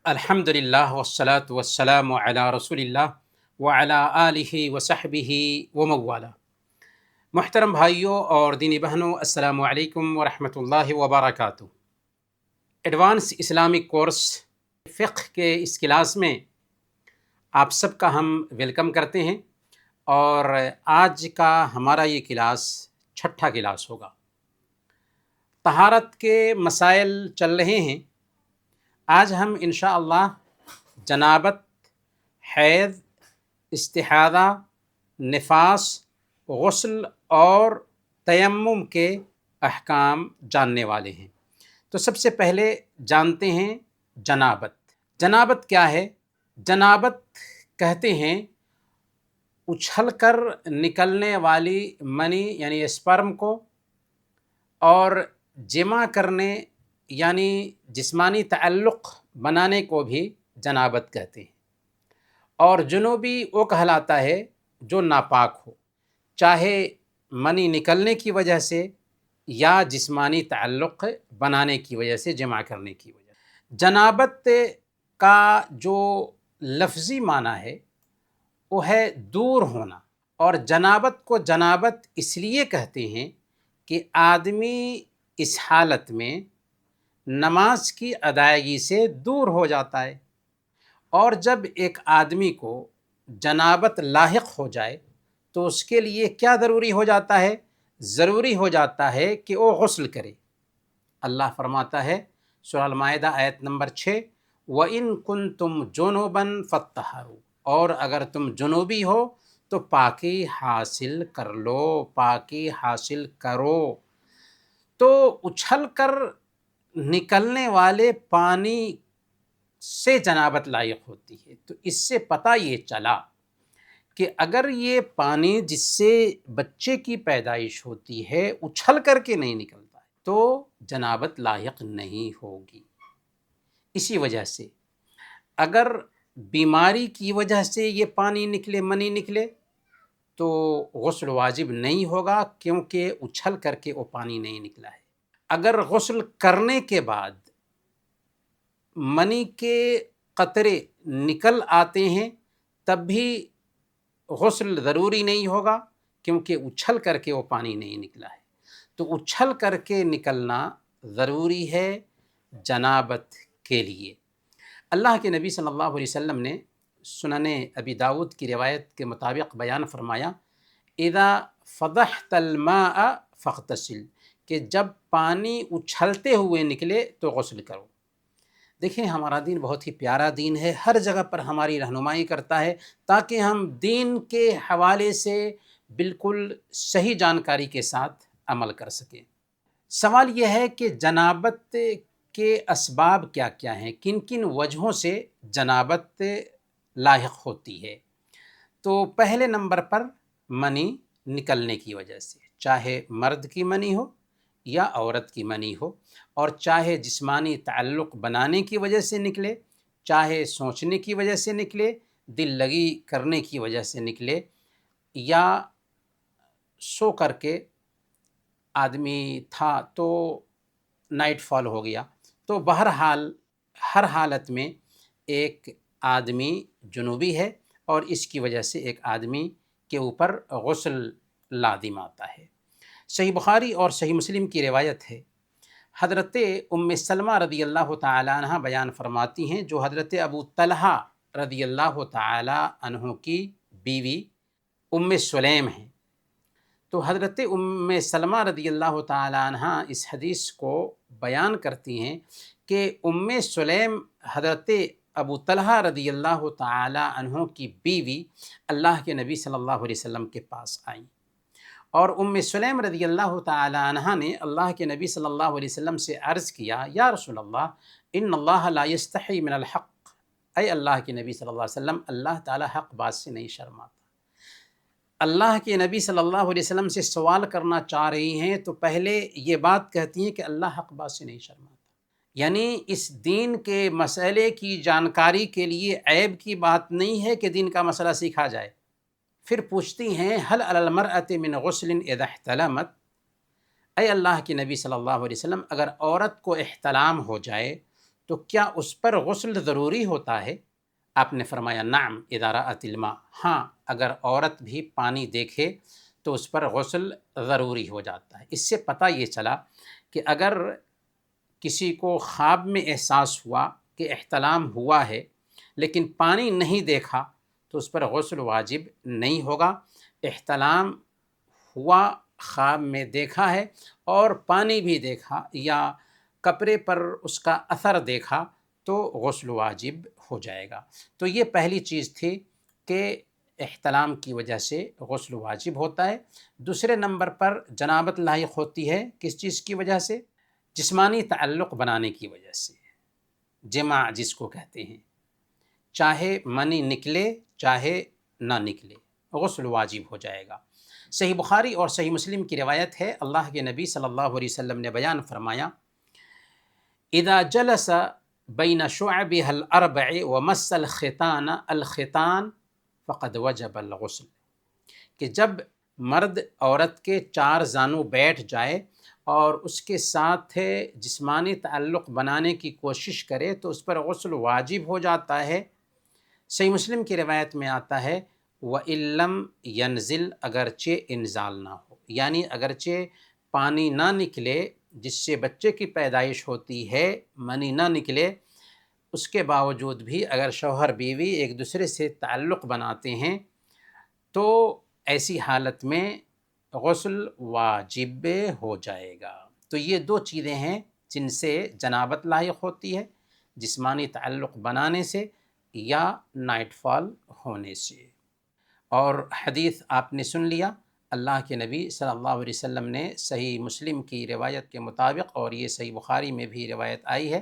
الحمدللہ والصلاة والسلام علی رسول اللہ وعلی آلہ وصحبہ وموالا۔ محترم بھائیوں اور دینی بہنوں، السلام علیکم ورحمۃ اللہ وبرکاتہ۔ ایڈوانس اسلامک کورس فقہ کے اس کلاس میں آپ سب کا ہم ویلکم کرتے ہیں، اور آج کا ہمارا یہ کلاس چھٹا کلاس ہوگا۔ طہارت کے مسائل چل رہے ہیں۔ آج ہم انشاءاللہ جنابت، حیض، استحاضہ، نفاس، غسل اور تیمم کے احکام جاننے والے ہیں۔ تو سب سے پہلے جانتے ہیں جنابت۔ جنابت کیا ہے؟ جنابت کہتے ہیں اچھل کر نکلنے والی منی یعنی اسپرم کو، اور جمع کرنے یعنی جسمانی تعلق بنانے کو بھی جنابت کہتے ہیں۔ اور جنوبی وہ کہلاتا ہے جو ناپاک ہو، چاہے منی نکلنے کی وجہ سے یا جسمانی تعلق بنانے کی وجہ سے، جمع کرنے کی وجہ سے۔ جنابت کا جو لفظی معنی ہے وہ ہے دور ہونا، اور جنابت کو جنابت اس لیے کہتے ہیں کہ آدمی اس حالت میں نماز کی ادائیگی سے دور ہو جاتا ہے، اور جب ایک آدمی کو جنابت لاحق ہو جائے تو اس کے لیے کیا ضروری ہو جاتا ہے؟ ضروری ہو جاتا ہے کہ وہ غسل کرے۔ اللہ فرماتا ہے سورہ المائدہ آیت نمبر 6، وَإِن كُنتُمْ جُنُبًا فَاطَّهَّرُوا، اور اگر تم جنوبی ہو تو پاکی حاصل کر لو، پاکی حاصل کرو۔ تو اچھل کر نکلنے والے پانی سے جنابت لائق ہوتی ہے۔ تو اس سے پتہ یہ چلا کہ اگر یہ پانی جس سے بچے کی پیدائش ہوتی ہے اچھل کر کے نہیں نکلتا ہے تو جنابت لائق نہیں ہوگی۔ اسی وجہ سے اگر بیماری کی وجہ سے یہ پانی نکلے، منی نکلے، تو غسل واجب نہیں ہوگا، کیونکہ اچھل کر کے وہ پانی نہیں نکلا ہے۔ اگر غسل کرنے کے بعد منی کے قطرے نکل آتے ہیں تب بھی غسل ضروری نہیں ہوگا، کیونکہ اچھل کر کے وہ پانی نہیں نکلا ہے۔ تو اچھل کر کے نکلنا ضروری ہے جنابت کے لیے۔ اللہ کے نبی صلی اللہ علیہ وسلم نے سنن ابی داؤد کی روایت کے مطابق بیان فرمایا، اذا فضحت الماء فاغتسل، کہ جب پانی اچھلتے ہوئے نکلے تو غسل کرو۔ دیکھیں، ہمارا دین بہت ہی پیارا دین ہے، ہر جگہ پر ہماری رہنمائی کرتا ہے تاکہ ہم دین کے حوالے سے بالکل صحیح جانکاری کے ساتھ عمل کر سکیں۔ سوال یہ ہے کہ جنابت کے اسباب کیا کیا ہیں، کن کن وجہوں سے جنابت لاحق ہوتی ہے؟ تو پہلے نمبر پر منی نکلنے کی وجہ سے، چاہے مرد کی منی ہو یا عورت کی منی ہو، اور چاہے جسمانی تعلق بنانے کی وجہ سے نکلے، چاہے سوچنے کی وجہ سے نکلے، دل لگی کرنے کی وجہ سے نکلے، یا سو کر کے آدمی تھا تو نائٹ فال ہو گیا، تو بہرحال ہر حالت میں ایک آدمی جنوبی ہے، اور اس کی وجہ سے ایک آدمی کے اوپر غسل لازم آتا ہے۔ صحیح بخاری اور صحیح مسلم کی روایت ہے، حضرت ام سلمہ رضی اللہ تعالی عنہ بیان فرماتی ہیں، جو حضرت ابو طلحہ رضی اللہ تعالی عنہ کی بیوی ام سلیم ہیں۔ تو حضرت ام سلمہ رضی اللہ تعالی عنہ اس حدیث کو بیان کرتی ہیں کہ ام سلیم حضرت ابو طلحہ رضی اللہ تعالی عنہ کی بیوی اللہ کے نبی صلی اللہ علیہ وسلم کے پاس آئیں، اور ام سلیم رضی اللہ تعالی عنہ نے اللہ کے نبی صلی اللہ علیہ وسلم سے عرض کیا، یا رسول اللہ، ان اللہ لا یستحی من الحق، اے اللہ کے نبی صلی اللہ علیہ وسلم، اللہ تعالی حق بات سے نہیں شرماتا۔ اللہ کے نبی صلی اللہ علیہ وسلم سے سوال کرنا چاہ رہی ہیں تو پہلے یہ بات کہتی ہیں کہ اللہ حق بات سے نہیں شرماتا، یعنی اس دین کے مسئلے کی جانکاری کے لیے عیب کی بات نہیں ہے کہ دین کا مسئلہ سیکھا جائے۔ پھر پوچھتی ہیں، هل علی المرأة من غسل اذا احتلمت، اے اللہ کے نبی صلی اللہ علیہ وسلم، اگر عورت کو احتلام ہو جائے تو کیا اس پر غسل ضروری ہوتا ہے؟ آپ نے فرمایا نعم اذا رأت الماء، ہاں اگر عورت بھی پانی دیکھے تو اس پر غسل ضروری ہو جاتا ہے۔ اس سے پتہ یہ چلا کہ اگر کسی کو خواب میں احساس ہوا کہ احتلام ہوا ہے لیکن پانی نہیں دیکھا تو اس پر غسل واجب نہیں ہوگا۔ احتلام ہوا، خواب میں دیکھا ہے اور پانی بھی دیکھا یا کپڑے پر اس کا اثر دیکھا تو غسل واجب ہو جائے گا۔ تو یہ پہلی چیز تھی کہ احتلام کی وجہ سے غسل واجب ہوتا ہے۔ دوسرے نمبر پر جنابت لاحق ہوتی ہے کس چیز کی وجہ سے؟ جسمانی تعلق بنانے کی وجہ سے، جماع جس کو کہتے ہیں، چاہے منی نکلے چاہے نہ نکلے غسل واجب ہو جائے گا۔ صحیح بخاری اور صحیح مسلم کی روایت ہے، اللہ کے نبی صلی اللہ علیہ وسلم نے بیان فرمایا اذا جلس بین شعبها الاربع ومس الختان الختان فقد وجب الغسل، کہ جب مرد عورت کے چار زانوں بیٹھ جائے اور اس کے ساتھ جسمانی تعلق بنانے کی کوشش کرے تو اس پر غسل واجب ہو جاتا ہے۔ صحیح مسلم کی روایت میں آتا ہے وَإِن لَّمْ يَنزِلْ، اگرچہ انزال نہ ہو، یعنی اگرچہ پانی نہ نکلے جس سے بچے کی پیدائش ہوتی ہے، منی نہ نکلے، اس کے باوجود بھی اگر شوہر بیوی ایک دوسرے سے تعلق بناتے ہیں تو ایسی حالت میں غسل واجب ہو جائے گا۔ تو یہ دو چیزیں ہیں جن سے جنابت لاحق ہوتی ہے، جسمانی تعلق بنانے سے یا نائٹ فال ہونے سے۔ اور حدیث آپ نے سن لیا، اللہ کے نبی صلی اللہ علیہ وسلم نے صحیح مسلم کی روایت کے مطابق، اور یہ صحیح بخاری میں بھی روایت آئی ہے،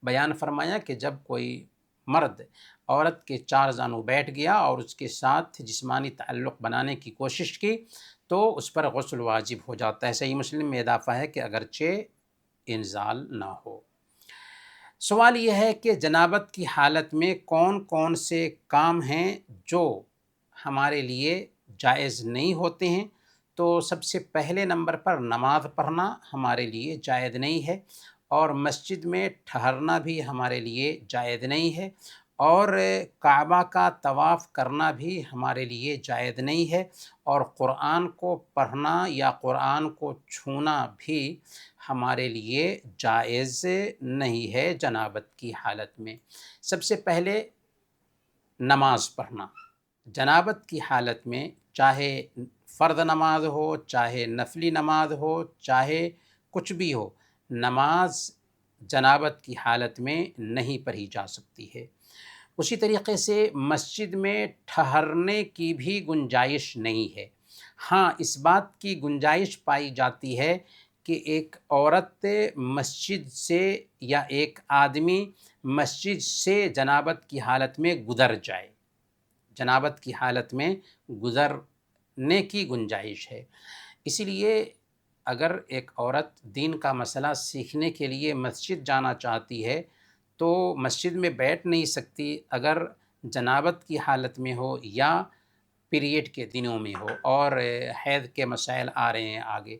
بیان فرمایا کہ جب کوئی مرد عورت کے چار زانوں بیٹھ گیا اور اس کے ساتھ جسمانی تعلق بنانے کی کوشش کی تو اس پر غسل واجب ہو جاتا ہے۔ صحیح مسلم میں اضافہ ہے کہ اگرچہ انزال نہ ہو۔ سوال یہ ہے کہ جنابت کی حالت میں کون کون سے کام ہیں جو ہمارے لیے جائز نہیں ہوتے ہیں؟ تو سب سے پہلے نمبر پر نماز پڑھنا ہمارے لیے جائز نہیں ہے، اور مسجد میں ٹھہرنا بھی ہمارے لیے جائز نہیں ہے، اور کعبہ کا طواف کرنا بھی ہمارے لیے جائز نہیں ہے، اور قرآن کو پڑھنا یا قرآن کو چھونا بھی ہمارے لیے جائز نہیں ہے جنابت کی حالت میں۔ سب سے پہلے نماز پڑھنا جنابت کی حالت میں، چاہے فرض نماز ہو، چاہے نفلی نماز ہو، چاہے کچھ بھی ہو، نماز جنابت کی حالت میں نہیں پڑھی جا سکتی ہے۔ اسی طریقے سے مسجد میں ٹھہرنے کی بھی گنجائش نہیں ہے۔ ہاں، اس بات کی گنجائش پائی جاتی ہے کہ ایک عورت مسجد سے یا ایک آدمی مسجد سے جنابت کی حالت میں گزر جائے، جنابت کی حالت میں گزرنے کی گنجائش ہے۔ اسی لیے اگر ایک عورت دین کا مسئلہ سیکھنے کے لیے مسجد جانا چاہتی ہے تو مسجد میں بیٹھ نہیں سکتی اگر جنابت کی حالت میں ہو یا پیریڈ کے دنوں میں ہو، اور حیض کے مسائل آ رہے ہیں آگے۔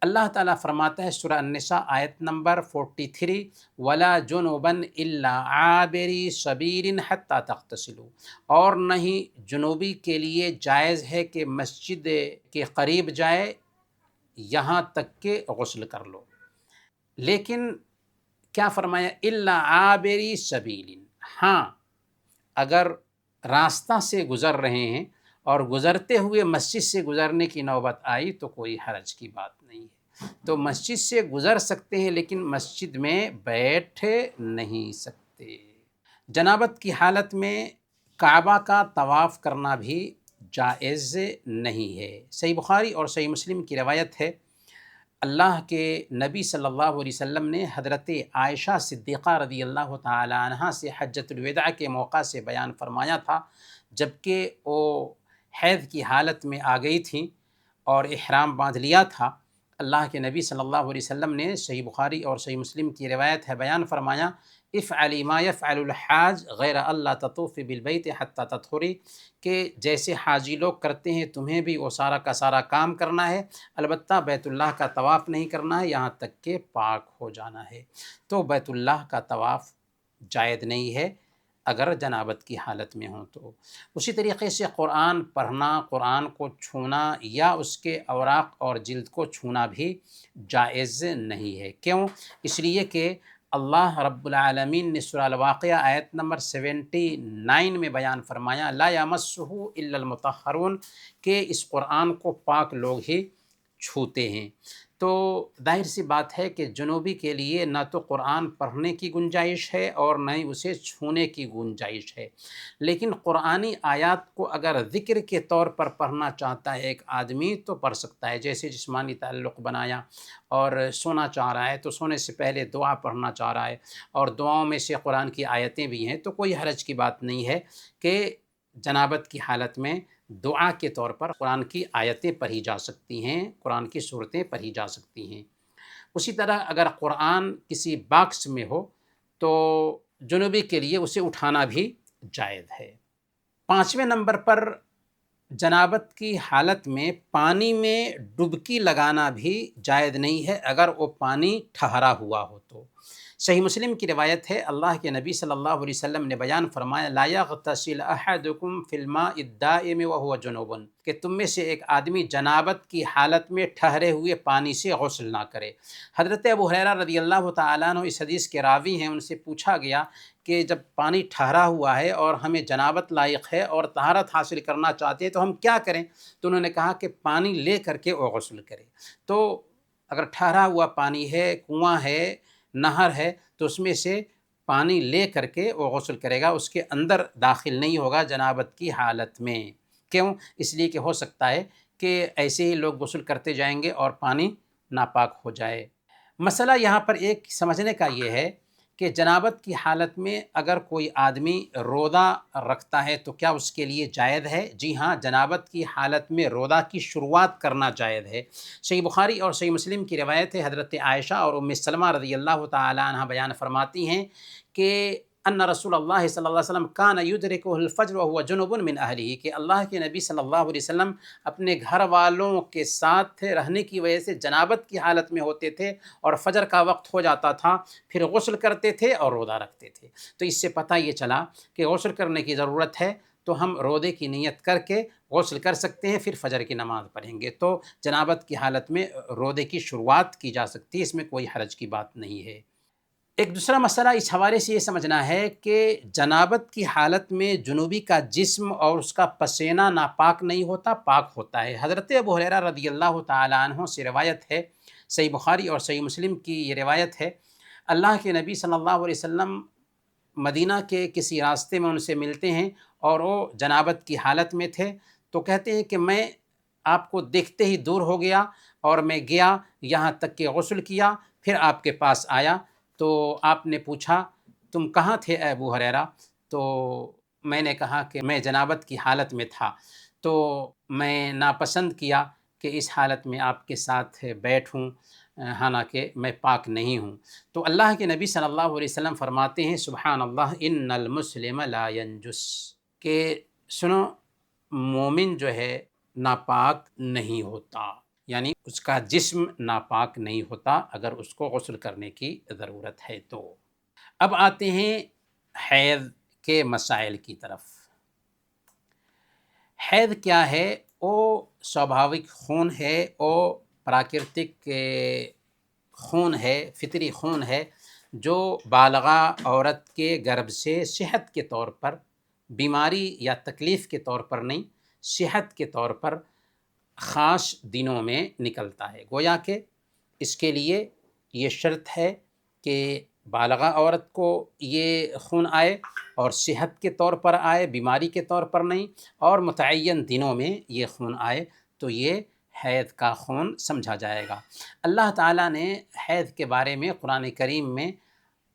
اللہ تعالیٰ فرماتا ہے سورہ النساء آیت نمبر 43 وَلَا جُنُبًا إِلَّا عَابِرِي سَبِيلٍ حَتَّى تَغْتَسِلُوا، اور نہیں جنوبی کے لیے جائز ہے کہ مسجد کے قریب جائے یہاں تک کہ غسل کر لو۔ لیکن کیا فرمایا؟ إِلَّا عَابِرِي سَبِيلٍ، ہاں اگر راستہ سے گزر رہے ہیں اور گزرتے ہوئے مسجد سے گزرنے کی نوبت آئی تو کوئی حرج کی بات نہیں ہے، تو مسجد سے گزر سکتے ہیں لیکن مسجد میں بیٹھ نہیں سکتے۔ جنابت کی حالت میں کعبہ کا طواف کرنا بھی جائز نہیں ہے۔ صحیح بخاری اور صحیح مسلم کی روایت ہے، اللہ کے نبی صلی اللہ علیہ وسلم نے حضرت عائشہ صدیقہ رضی اللہ تعالی عنہا سے حجۃ الوداع کے موقع سے بیان فرمایا تھا، جبکہ وہ حیض کی حالت میں آ گئی تھیں اور احرام باندھ لیا تھا۔ اللہ کے نبی صلی اللہ علیہ وسلم نے صحیح بخاری اور صحیح مسلم کی روایت ہے بیان فرمایا افعلی ما یفعل الحاج غیر اللہ تطوفی بالبیت حتی تطہری، کہ جیسے حاجی لوگ کرتے ہیں تمہیں بھی وہ سارا کا سارا کام کرنا ہے، البتہ بیت اللہ کا طواف نہیں کرنا ہے یہاں تک کہ پاک ہو جانا ہے۔ تو بیت اللہ کا طواف جائز نہیں ہے اگر جنابت کی حالت میں ہوں تو۔ اسی طریقے سے قرآن پڑھنا، قرآن کو چھونا یا اس کے اوراق اور جلد کو چھونا بھی جائز نہیں ہے۔ کیوں؟ اس لیے کہ اللہ رب العالمین نے سورہ الواقعہ آیت نمبر 79 میں بیان فرمایا لا یمسہ الا المطہرون، کہ اس قرآن کو پاک لوگ ہی چھوتے ہیں۔ تو ظاہر سی بات ہے کہ جنوبی کے لیے نہ تو قرآن پڑھنے کی گنجائش ہے اور نہ ہی اسے چھونے کی گنجائش ہے، لیکن قرآنی آیات کو اگر ذکر کے طور پر پڑھنا چاہتا ہے ایک آدمی تو پڑھ سکتا ہے، جیسے جسمانی تعلق بنایا اور سونا چاہ رہا ہے تو سونے سے پہلے دعا پڑھنا چاہ رہا ہے اور دعاؤں میں سے قرآن کی آیتیں بھی ہیں، تو کوئی حرج کی بات نہیں ہے کہ جنابت کی حالت میں دعا کے طور پر قرآن کی آیتیں پڑھی جا سکتی ہیں، قرآن کی صورتیں پڑھی جا سکتی ہیں۔ اسی طرح اگر قرآن کسی باکس میں ہو تو جنوبی کے لیے اسے اٹھانا بھی جائز ہے۔ 5ویں نمبر پر جنابت کی حالت میں پانی میں ڈبکی لگانا بھی جائز نہیں ہے اگر وہ پانی ٹھہرا ہوا ہو تو۔ صحیح مسلم کی روایت ہے، اللہ کے نبی صلی اللہ علیہ وسلم نے بیان فرمایا لا یغتسل احدکم فی الماء الدائم وهو جنوب، کہ تم میں سے ایک آدمی جنابت کی حالت میں ٹھہرے ہوئے پانی سے غسل نہ کرے۔ حضرت ابو ہریرہ رضی اللہ تعالیٰ عنہ اس حدیث کے راوی ہیں، ان سے پوچھا گیا کہ جب پانی ٹھہرا ہوا ہے اور ہمیں جنابت لائق ہے اور طہارت حاصل کرنا چاہتے ہیں تو ہم کیا کریں؟ تو انہوں نے کہا کہ پانی لے کر کے وہ غسل کرے۔ تو اگر ٹھہرا ہوا پانی ہے، کنواں ہے، نہر ہے، تو اس میں سے پانی لے کر کے وہ غسل کرے گا، اس کے اندر داخل نہیں ہوگا جنابت کی حالت میں۔ کیوں؟ اس لیے کہ ہو سکتا ہے کہ ایسے ہی لوگ غسل کرتے جائیں گے اور پانی ناپاک ہو جائے۔ مسئلہ یہاں پر ایک سمجھنے کا یہ ہے کہ جنابت کی حالت میں اگر کوئی آدمی روزہ رکھتا ہے تو کیا اس کے لیے جائز ہے؟ جی ہاں، جنابت کی حالت میں روزہ کی شروعات کرنا جائز ہے۔ صحیح بخاری اور صحیح مسلم کی روایت ہے، حضرت عائشہ اور ام سلمہ رضی اللہ تعالیٰ عنہ بیان فرماتی ہیں کہ ان رسول اللہ صلی اللہ علیہ وسلم کان یدرکہ الفجر وهو جنب من اہلہ، کہ اللہ کے نبی صلی اللہ علیہ وسلم اپنے گھر والوں کے ساتھ رہنے کی وجہ سے جنابت کی حالت میں ہوتے تھے اور فجر کا وقت ہو جاتا تھا، پھر غسل کرتے تھے اور روزہ رکھتے تھے۔ تو اس سے پتہ یہ چلا کہ غسل کرنے کی ضرورت ہے تو ہم روزے کی نیت کر کے غسل کر سکتے ہیں، پھر فجر کی نماز پڑھیں گے۔ تو جنابت کی حالت میں روزے کی شروعات کی جا سکتی ہے، اس میں کوئی حرج کی بات نہیں ہے۔ ایک دوسرا مسئلہ اس حوالے سے یہ سمجھنا ہے کہ جنابت کی حالت میں جنوبی کا جسم اور اس کا پسینہ ناپاک نہیں ہوتا، پاک ہوتا ہے۔ حضرت ابو ہریرہ رضی اللہ تعالیٰ عنہ سے روایت ہے، صحیح بخاری اور صحیح مسلم کی یہ روایت ہے، اللہ کے نبی صلی اللہ علیہ وسلم مدینہ کے کسی راستے میں ان سے ملتے ہیں اور وہ جنابت کی حالت میں تھے، تو کہتے ہیں کہ میں آپ کو دیکھتے ہی دور ہو گیا اور میں گیا یہاں تک کہ غسل کیا، پھر آپ کے پاس آیا تو آپ نے پوچھا تم کہاں تھے اے ابو ہریرہ؟ تو میں نے کہا کہ میں جنابت کی حالت میں تھا، تو میں ناپسند کیا کہ اس حالت میں آپ کے ساتھ بیٹھوں، حالانکہ میں پاک نہیں ہوں۔ تو اللہ کے نبی صلی اللہ علیہ وسلم فرماتے ہیں سبحان اللہ ان المسلم لا ینجس، کہ سنو مومن جو ہے ناپاک نہیں ہوتا، یعنی اس کا جسم ناپاک نہیں ہوتا اگر اس کو غسل کرنے کی ضرورت ہے تو۔ اب آتے ہیں حیض کے مسائل کی طرف۔ حیض کیا ہے؟ وہ سوابھاوک خون ہے، وہ پراکرتک خون ہے، فطری خون ہے، جو بالغہ عورت کے گرب سے صحت کے طور پر، بیماری یا تکلیف کے طور پر نہیں، صحت کے طور پر خاص دنوں میں نکلتا ہے۔ گویا کہ اس کے لیے یہ شرط ہے کہ بالغہ عورت کو یہ خون آئے اور صحت کے طور پر آئے، بیماری کے طور پر نہیں، اور متعین دنوں میں یہ خون آئے تو یہ حیض کا خون سمجھا جائے گا۔ اللہ تعالیٰ نے حیض کے بارے میں قرآن کریم میں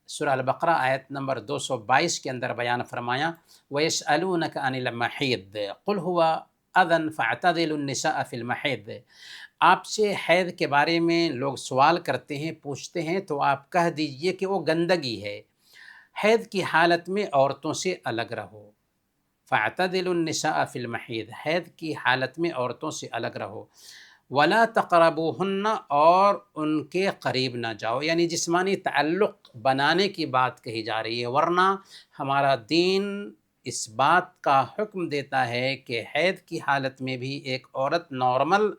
سورہ البقرہ آیت نمبر 222 کے اندر بیان فرمایا وَيَسْأَلُونَكَ عَنِ الْمَحِيضِ قُلْ هُوَ أَذًى فَاعْتَزِلُوا النِّسَاءَ فِي الْمَحِيضِ، آپ سے حیض کے بارے میں لوگ سوال کرتے ہیں، پوچھتے ہیں، تو آپ کہہ دیجئے کہ وہ گندگی ہے، حیض کی حالت میں عورتوں سے الگ رہو۔ فَاعْتَزِلُوا النِّسَاءَ فِي الْمَحِيضِ، حیض کی حالت میں عورتوں سے الگ رہو۔ ولا تقربوہن، اور ان کے قریب نہ جاؤ، یعنی جسمانی تعلق بنانے کی بات کہی جا رہی ہے، ورنہ ہمارا دین اس بات کا حکم دیتا ہے کہ حید کی حالت میں بھی ایک عورت نارمل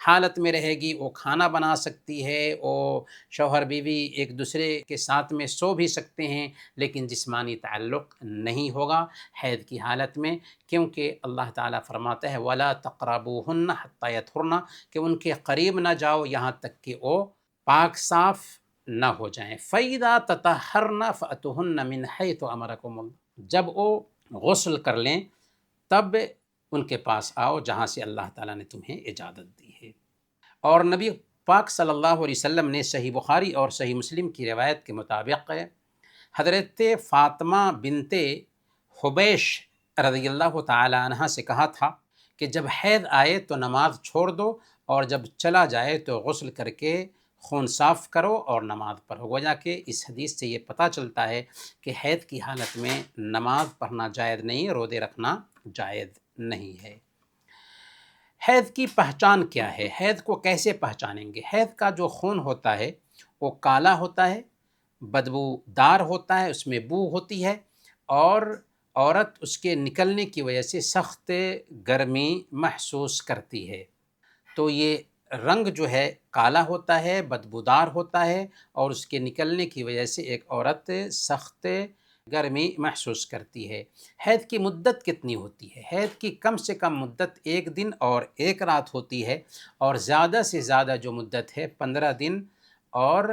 حالت میں رہے گی، وہ کھانا بنا سکتی ہے، وہ شوہر بیوی ایک دوسرے کے ساتھ میں سو بھی سکتے ہیں، لیکن جسمانی تعلق نہیں ہوگا حید کی حالت میں، کیونکہ اللہ تعالیٰ فرماتا ہے وَلَا تَقْرَبُوهُنَّ حَتَّى يَطْهُرْنَ، کہ ان کے قریب نہ جاؤ یہاں تک کہ وہ پاک صاف نہ ہو جائیں۔ فَإِذَا تَطَهَّرْنَ فَأْتُوهُنَّ مِنْ حَيْثُ أَمَرَكُمُ اللَّهُ، جب وہ غسل کر لیں تب ان کے پاس آؤ جہاں سے اللہ تعالیٰ نے تمہیں اجازت دی ہے۔ اور نبی پاک صلی اللہ علیہ وسلم نے صحیح بخاری اور صحیح مسلم کی روایت کے مطابق حضرت فاطمہ بنت حبیش رضی اللہ تعالی عنہ سے کہا تھا کہ جب حید آئے تو نماز چھوڑ دو، اور جب چلا جائے تو غسل کر کے خون صاف کرو اور نماز پڑھو۔ گویا کہ اس حدیث سے یہ پتہ چلتا ہے کہ حید کی حالت میں نماز پڑھنا جائز نہیں، روزے رکھنا جائز نہیں ہے۔ حید کی پہچان کیا ہے؟ حید کو کیسے پہچانیں گے؟ حید کا جو خون ہوتا ہے وہ کالا ہوتا ہے، بدبو دار ہوتا ہے، اس میں بو ہوتی ہے، اور عورت اس کے نکلنے کی وجہ سے سخت گرمی محسوس کرتی ہے۔ تو یہ رنگ جو ہے کالا ہوتا ہے، بدبودار ہوتا ہے، اور اس کے نکلنے کی وجہ سے ایک عورت سخت گرمی محسوس کرتی ہے۔ حید کی مدت کتنی ہوتی ہے؟ حید کی کم سے کم مدت 1 دن اور 1 رات ہوتی ہے، اور زیادہ سے زیادہ جو مدت ہے 15 دن اور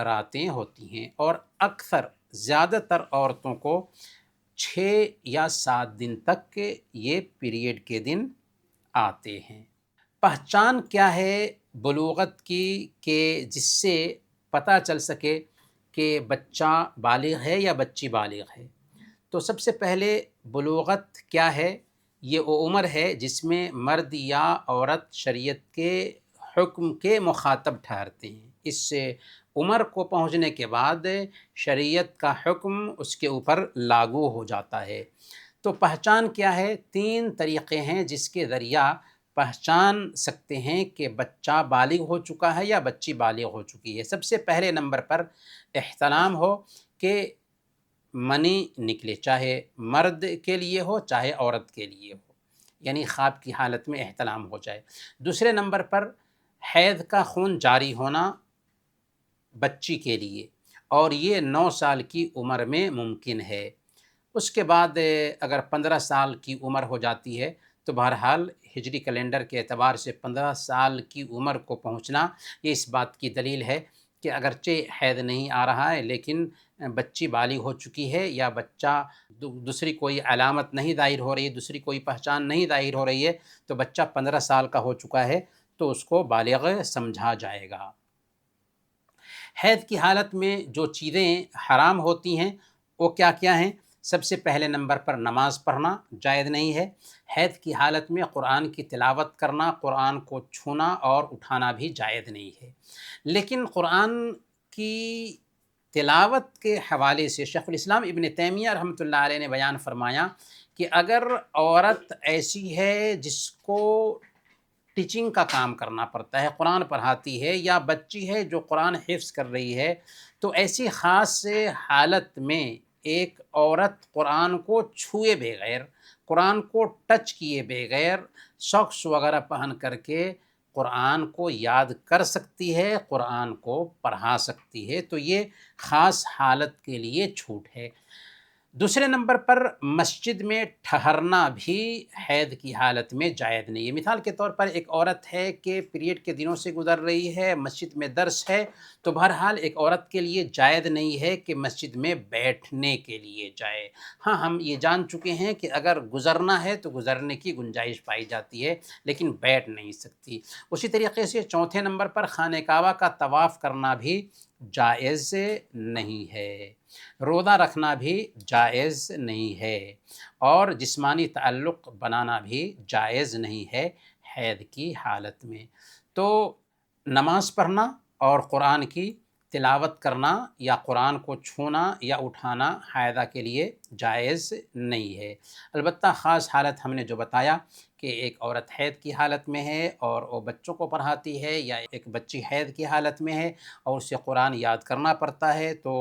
راتیں ہوتی ہیں، اور اکثر زیادہ تر عورتوں کو 6 یا 7 دن تک یہ پیریڈ کے دن آتے ہیں۔ پہچان کیا ہے بلوغت کی کہ جس سے پتہ چل سکے کہ بچہ بالغ ہے یا بچی بالغ ہے؟ تو سب سے پہلے بلوغت کیا ہے؟ یہ وہ عمر ہے جس میں مرد یا عورت شریعت کے حکم کے مخاطب ٹھہرتے ہیں۔ اس عمر کو پہنچنے کے بعد شریعت کا حکم اس کے اوپر لاگو ہو جاتا ہے۔ تو پہچان کیا ہے؟ 3 طریقے ہیں جس کے ذریعہ پہچان سکتے ہیں کہ بچہ بالغ ہو چکا ہے یا بچی بالغ ہو چکی ہے۔ سب سے پہلے نمبر پر احتلام ہو، کہ منی نکلے، چاہے مرد کے لیے ہو چاہے عورت کے لیے ہو، یعنی خواب کی حالت میں احتلام ہو جائے۔ دوسرے نمبر پر حید کا خون جاری ہونا بچی کے لیے، اور یہ 9 سال کی عمر میں ممکن ہے۔ اس کے بعد اگر 15 سال کی عمر ہو جاتی ہے تو بہرحال ہجری کیلنڈر کے اعتبار سے 15 سال کی عمر کو پہنچنا یہ اس بات کی دلیل ہے کہ اگرچہ حید نہیں آ رہا ہے لیکن بچی بالغ ہو چکی ہے، یا بچہ دوسری کوئی علامت نہیں ظاہر ہو رہی ہے، دوسری کوئی پہچان نہیں ظاہر ہو رہی ہے، تو بچہ 15 سال کا ہو چکا ہے تو اس کو بالغ سمجھا جائے گا۔ حید کی حالت میں جو چیزیں حرام ہوتی ہیں وہ کیا کیا ہیں؟ سب سے پہلے نمبر پر نماز پڑھنا جائز نہیں ہے۔ حید کی حالت میں قرآن کی تلاوت کرنا، قرآن کو چھونا اور اٹھانا بھی جائز نہیں ہے۔ لیکن قرآن کی تلاوت کے حوالے سے شیخ الاسلام ابن تیمیہ رحمۃ اللہ علیہ نے بیان فرمایا کہ اگر عورت ایسی ہے جس کو ٹیچنگ کا کام کرنا پڑتا ہے، قرآن پڑھاتی ہے، یا بچی ہے جو قرآن حفظ کر رہی ہے، تو ایسی خاص حالت میں ایک عورت قرآن کو چھوئے بغیر، قرآن کو ٹچ کیے بغیر، ساکس وغیرہ پہن کر کے قرآن کو یاد کر سکتی ہے، قرآن کو پڑھا سکتی ہے، تو یہ خاص حالت کے لیے چھوٹ ہے۔ دوسرے نمبر پر مسجد میں ٹھہرنا بھی حید کی حالت میں جائز نہیں ہے۔ مثال کے طور پر ایک عورت ہے کہ پیریڈ کے دنوں سے گزر رہی ہے، مسجد میں درس ہے، تو بہرحال ایک عورت کے لیے جائز نہیں ہے کہ مسجد میں بیٹھنے کے لیے جائے۔ ہاں، ہم یہ جان چکے ہیں کہ اگر گزرنا ہے تو گزرنے کی گنجائش پائی جاتی ہے، لیکن بیٹھ نہیں سکتی۔ اسی طریقے سے چوتھے نمبر پر خانہ کعبہ کا طواف کرنا بھی جائز نہیں ہے، روزہ رکھنا بھی جائز نہیں ہے، اور جسمانی تعلق بنانا بھی جائز نہیں ہے حید کی حالت میں۔ تو نماز پڑھنا اور قرآن کی تلاوت کرنا یا قرآن کو چھونا یا اٹھانا حائضہ کے لیے جائز نہیں ہے۔ البتہ خاص حالت ہم نے جو بتایا کہ ایک عورت حیض کی حالت میں ہے اور وہ بچوں کو پڑھاتی ہے، یا ایک بچی حیض کی حالت میں ہے اور اسے قرآن یاد کرنا پڑتا ہے، تو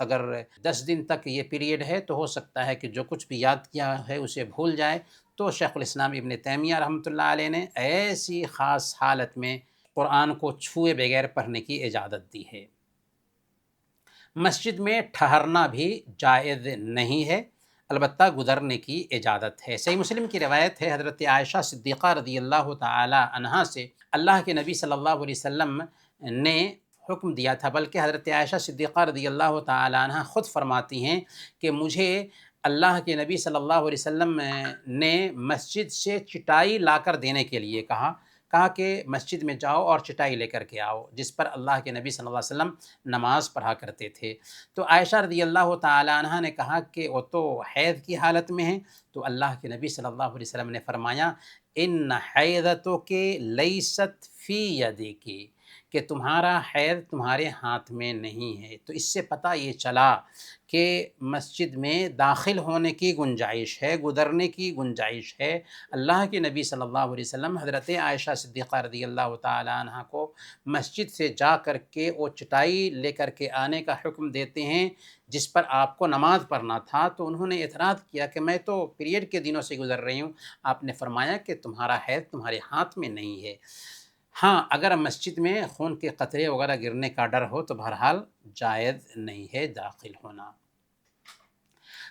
اگر 10 دن تک یہ پیریڈ ہے تو ہو سکتا ہے کہ جو کچھ بھی یاد کیا ہے اسے بھول جائے۔ تو شیخ الاسلام ابن تیمیہ رحمۃ اللہ علیہ نے ایسی خاص حالت میں قرآن کو چھوئے بغیر پڑھنے کی اجازت دی ہے۔ مسجد میں ٹھہرنا بھی جائز نہیں ہے، البتہ گزرنے کی اجازت ہے۔ صحیح مسلم کی روایت ہے، حضرت عائشہ صدیقہ رضی اللہ تعالی عنہا سے اللہ کے نبی صلی اللہ علیہ وسلم نے حکم دیا تھا، بلکہ حضرت عائشہ صدیقہ رضی اللہ تعالی عنہا خود فرماتی ہیں کہ مجھے اللہ کے نبی صلی اللہ علیہ وسلم نے مسجد سے چٹائی لا کر دینے کے لیے کہا کہ مسجد میں جاؤ اور چٹائی لے کر کے آؤ، جس پر اللہ کے نبی صلی اللہ علیہ وسلم نماز پڑھا کرتے تھے۔ تو عائشہ رضی اللہ تعالی عنہا نے کہا کہ وہ تو حیض کی حالت میں ہیں، تو اللہ کے نبی صلی اللہ علیہ وسلم نے فرمایا ان حیضتک لیست فی یدک، کہ تمہارا حیض تمہارے ہاتھ میں نہیں ہے۔ تو اس سے پتہ یہ چلا کہ مسجد میں داخل ہونے کی گنجائش ہے، گزرنے کی گنجائش ہے۔ اللہ کے نبی صلی اللہ علیہ وسلم حضرت عائشہ صدیقہ رضی اللہ تعالی عنہ کو مسجد سے جا کر کے وہ چٹائی لے کر کے آنے کا حکم دیتے ہیں جس پر آپ کو نماز پڑھنا تھا۔ تو انہوں نے اعتراض کیا کہ میں تو پیریڈ کے دنوں سے گزر رہی ہوں۔ آپ نے فرمایا کہ تمہارا حیض تمہارے ہاتھ میں نہیں ہے۔ ہاں، اگر مسجد میں خون کے قطرے وغیرہ گرنے کا ڈر ہو تو بہرحال جائز نہیں ہے داخل ہونا۔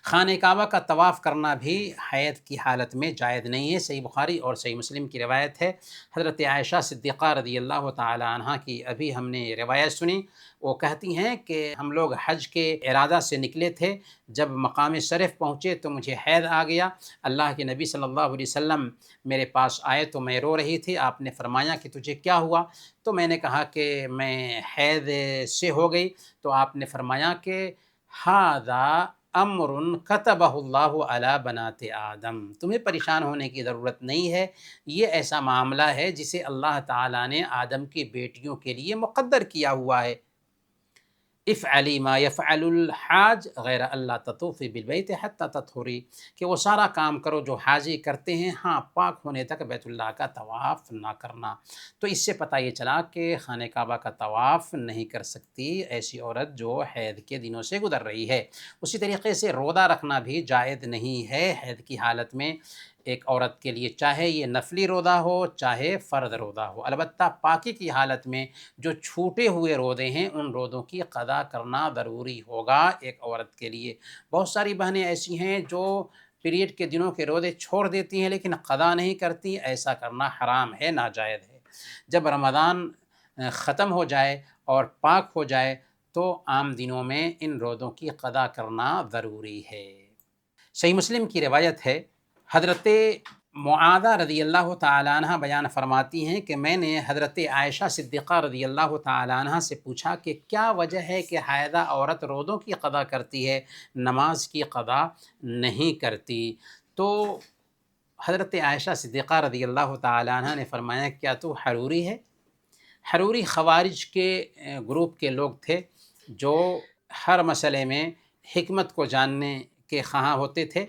خانہ کعبہ کا طواف کرنا بھی حیض کی حالت میں جائز نہیں ہے۔ صحیح بخاری اور صحیح مسلم کی روایت ہے، حضرت عائشہ صدیقہ رضی اللہ تعالی عنہا کی ابھی ہم نے روایت سنی، وہ کہتی ہیں کہ ہم لوگ حج کے ارادہ سے نکلے تھے، جب مقام شریف پہنچے تو مجھے حیض آ گیا۔ اللہ کے نبی صلی اللہ علیہ وسلم میرے پاس آئے تو میں رو رہی تھی۔ آپ نے فرمایا کہ تجھے کیا ہوا؟ تو میں نے کہا کہ میں حیض سے ہو گئی۔ تو آپ نے فرمایا کہ ھذا امر کتبہ اللہ علی بنات آدم، تمہیں پریشان ہونے کی ضرورت نہیں ہے، یہ ایسا معاملہ ہے جسے اللہ تعالیٰ نے آدم کی بیٹیوں کے لیے مقدر کیا ہوا ہے۔ افعلی ما یفعل الحاج غیر اللہ تطوفی بالبیت حتی تطہری، کہ وہ سارا کام کرو جو حاجی کرتے ہیں، ہاں پاک ہونے تک بیت اللہ کا طواف نہ کرنا۔ تو اس سے پتہ یہ چلا کہ خانہ کعبہ کا طواف نہیں کر سکتی ایسی عورت جو حیض کے دنوں سے گزر رہی ہے۔ اسی طریقے سے روزہ رکھنا بھی جائز نہیں ہے حیض کی حالت میں ایک عورت کے لیے، چاہے یہ نفلی روزہ ہو چاہے فرض روزہ ہو۔ البتہ پاکی کی حالت میں جو چھوٹے ہوئے روزے ہیں ان روزوں کی قضا کرنا ضروری ہوگا ایک عورت کے لیے۔ بہت ساری بہنیں ایسی ہیں جو پیریڈ کے دنوں کے روزے چھوڑ دیتی ہیں لیکن قضا نہیں کرتی، ایسا کرنا حرام ہے، ناجائز ہے۔ جب رمضان ختم ہو جائے اور پاک ہو جائے تو عام دنوں میں ان روزوں کی قضا کرنا ضروری ہے۔ صحیح مسلم کی روایت ہے، حضرت معاذہ رضی اللہ تعالی عنہ بیان فرماتی ہیں کہ میں نے حضرت عائشہ صدیقہ رضی اللہ تعالی عنہ سے پوچھا کہ کیا وجہ ہے کہ حائضہ عورت روزوں کی قضا کرتی ہے، نماز کی قضا نہیں کرتی؟ تو حضرت عائشہ صدیقہ رضی اللہ تعالی عنہ نے فرمایا کیا تو حروری ہے؟ حروری خوارج کے گروپ کے لوگ تھے جو ہر مسئلے میں حکمت کو جاننے کے خواہاں ہوتے تھے،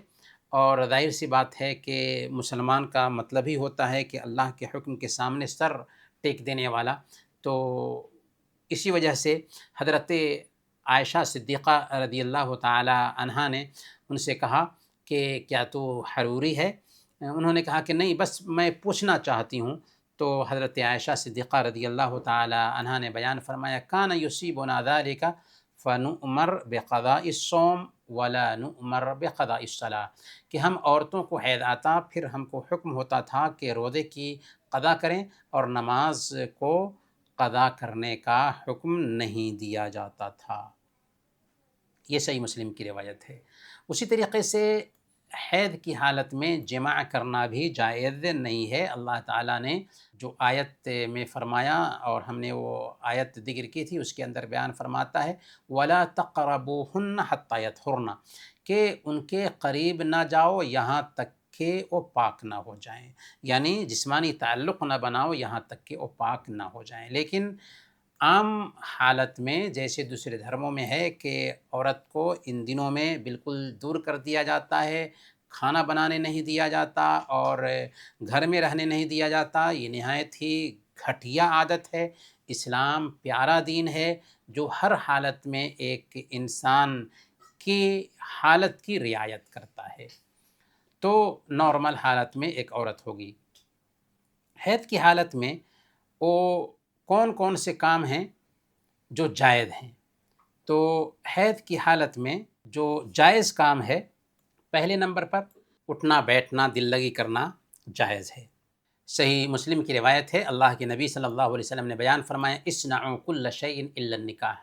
اور ظاہر سی بات ہے کہ مسلمان کا مطلب ہی ہوتا ہے کہ اللہ کے حکم کے سامنے سر ٹیک دینے والا۔ تو اسی وجہ سے حضرت عائشہ صدیقہ رضی اللہ تعالی عنہا نے ان سے کہا کہ کیا تو حروری ہے؟ انہوں نے کہا کہ نہیں، بس میں پوچھنا چاہتی ہوں۔ تو حضرت عائشہ صدیقہ رضی اللہ تعالی عنہا نے بیان فرمایا کان یصیبنا ذلک فنؤمر بقضاء الصوم ولا نؤمر بقضاء الصلاۃ، کہ ہم عورتوں کو حیض آتا پھر ہم کو حکم ہوتا تھا کہ روزے کی قضا کریں اور نماز کو قضا کرنے کا حکم نہیں دیا جاتا تھا۔ یہ صحیح مسلم کی روایت ہے۔ اسی طریقے سے حیض کی حالت میں جماع کرنا بھی جائز نہیں ہے۔ اللہ تعالیٰ نے جو آیت میں فرمایا اور ہم نے وہ آیت ذکر کی تھی، اس کے اندر بیان فرماتا ہے وَلَا تَقْرَبُوهُنَّ حَتَّى يَطْهُرْنَ، کہ ان کے قریب نہ جاؤ یہاں تک کہ وہ پاک نہ ہو جائیں، یعنی جسمانی تعلق نہ بناؤ یہاں تک کہ وہ پاک نہ ہو جائیں۔ لیکن عام حالت میں جیسے دوسرے دھرموں میں ہے کہ عورت کو ان دنوں میں بالکل دور کر دیا جاتا ہے، کھانا بنانے نہیں دیا جاتا اور گھر میں رہنے نہیں دیا جاتا، یہ نہایت ہی گھٹیا عادت ہے۔ اسلام پیارا دین ہے جو ہر حالت میں ایک انسان کی حالت کی رعایت کرتا ہے۔ تو نارمل حالت میں ایک عورت ہوگی، حیض کی حالت میں وہ کون کون سے کام ہیں جو جائز ہیں؟ تو حیض کی حالت میں جو جائز کام ہے، پہلے نمبر پر اٹھنا بیٹھنا دل لگی کرنا جائز ہے۔ صحیح مسلم کی روایت ہے، اللہ کے نبی صلی اللہ علیہ وسلم نے بیان فرمایا اصنعوا کل شیء الا النکاح،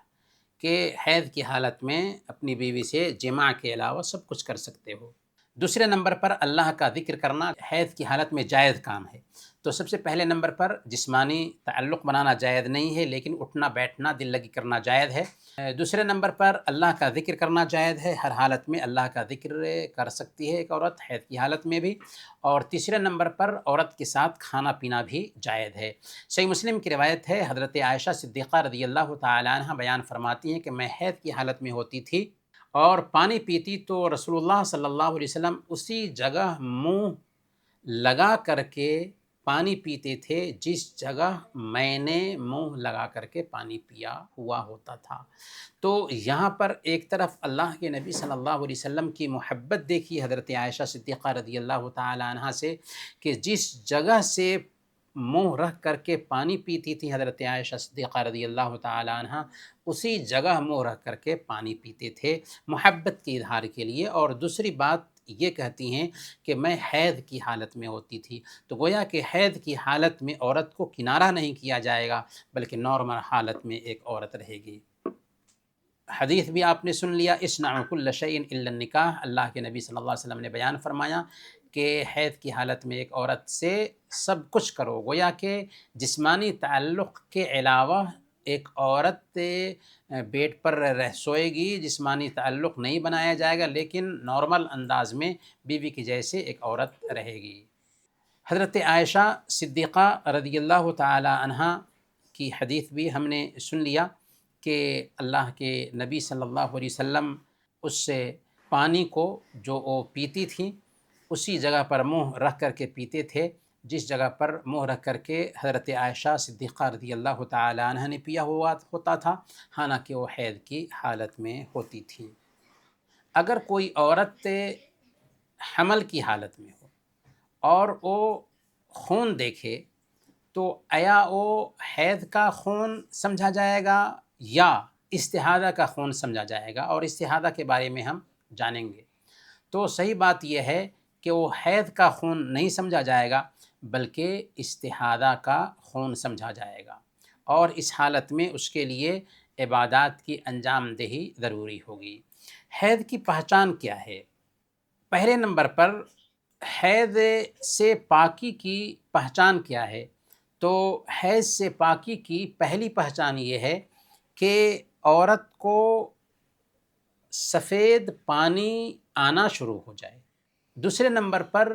کہ حیض کی حالت میں اپنی بیوی سے جماع کے علاوہ سب کچھ کر سکتے ہو۔ دوسرے نمبر پر اللہ کا ذکر کرنا حیض کی حالت میں جائز کام ہے۔ تو سب سے پہلے نمبر پر جسمانی تعلق بنانا جائز نہیں ہے، لیکن اٹھنا بیٹھنا دل لگی کرنا جائز ہے۔ دوسرے نمبر پر اللہ کا ذکر کرنا جائز ہے، ہر حالت میں اللہ کا ذکر کر سکتی ہے ایک عورت، حیض کی حالت میں بھی۔ اور تیسرے نمبر پر عورت کے ساتھ کھانا پینا بھی جائز ہے۔ صحیح مسلم کی روایت ہے، حضرت عائشہ صدیقہ رضی اللہ تعالی عنہ بیان فرماتی ہیں کہ میں حیض کی حالت میں ہوتی تھی اور پانی پیتی تو رسول اللہ صلی اللہ علیہ وسلم اسی جگہ منہ لگا کر کے پانی پیتے تھے جس جگہ میں نے منہ لگا کر کے پانی پیا ہوا ہوتا تھا۔ تو یہاں پر ایک طرف اللہ کے نبی صلی اللہ علیہ وسلم کی محبت دیکھی حضرت عائشہ صدیقہ رضی اللہ تعالی عنہ سے، کہ جس جگہ سے منہ رکھ کر کے پانی پیتی تھی حضرت عائشہ صدیقہ رضی اللہ تعالی عنہ، اسی جگہ منہ رکھ کر کے پانی پیتے تھے محبت کے اظہار کے لیے۔ اور دوسری بات یہ کہتی ہیں کہ میں حیض کی حالت میں ہوتی تھی، تو گویا کہ حیض کی حالت میں عورت کو کنارہ نہیں کیا جائے گا، بلکہ نارمل حالت میں ایک عورت رہے گی۔ حدیث بھی آپ نے سن لیا، اصنعوا کل شیء الا النکاح، اللہ کے نبی صلی اللہ علیہ وسلم نے بیان فرمایا کہ حیض کی حالت میں ایک عورت سے سب کچھ کرو، گویا کہ جسمانی تعلق کے علاوہ ایک عورت بیڈ پر رہ سوئے گی، جسمانی تعلق نہیں بنایا جائے گا، لیکن نارمل انداز میں بیوی کی جیسے ایک عورت رہے گی۔ حضرت عائشہ صدیقہ رضی اللہ تعالی عنہ کی حدیث بھی ہم نے سن لیا کہ اللہ کے نبی صلی اللہ علیہ وسلم اس سے پانی کو جو وہ پیتی تھیں اسی جگہ پر منہ رکھ کر کے پیتے تھے جس جگہ پر منہ رکھ کر کے حضرت عائشہ صدیقہ رضی اللہ تعالی عنہ نے پیا ہوا ہوتا تھا، حالانکہ وہ حیض کی حالت میں ہوتی تھی۔ اگر کوئی عورت حمل کی حالت میں ہو اور وہ خون دیکھے تو آیا وہ حیض کا خون سمجھا جائے گا یا استحاضہ کا خون سمجھا جائے گا؟ اور استحاضہ کے بارے میں ہم جانیں گے۔ تو صحیح بات یہ ہے کہ وہ حیض کا خون نہیں سمجھا جائے گا بلکہ استحاضہ کا خون سمجھا جائے گا، اور اس حالت میں اس کے لیے عبادات کی انجام دہی ضروری ہوگی۔ حیض کی پہچان کیا ہے؟ پہلے نمبر پر حیض سے پاکی کی پہچان کیا ہے؟ تو حیض سے پاکی کی پہلی پہچان یہ ہے کہ عورت کو سفید پانی آنا شروع ہو جائے، دوسرے نمبر پر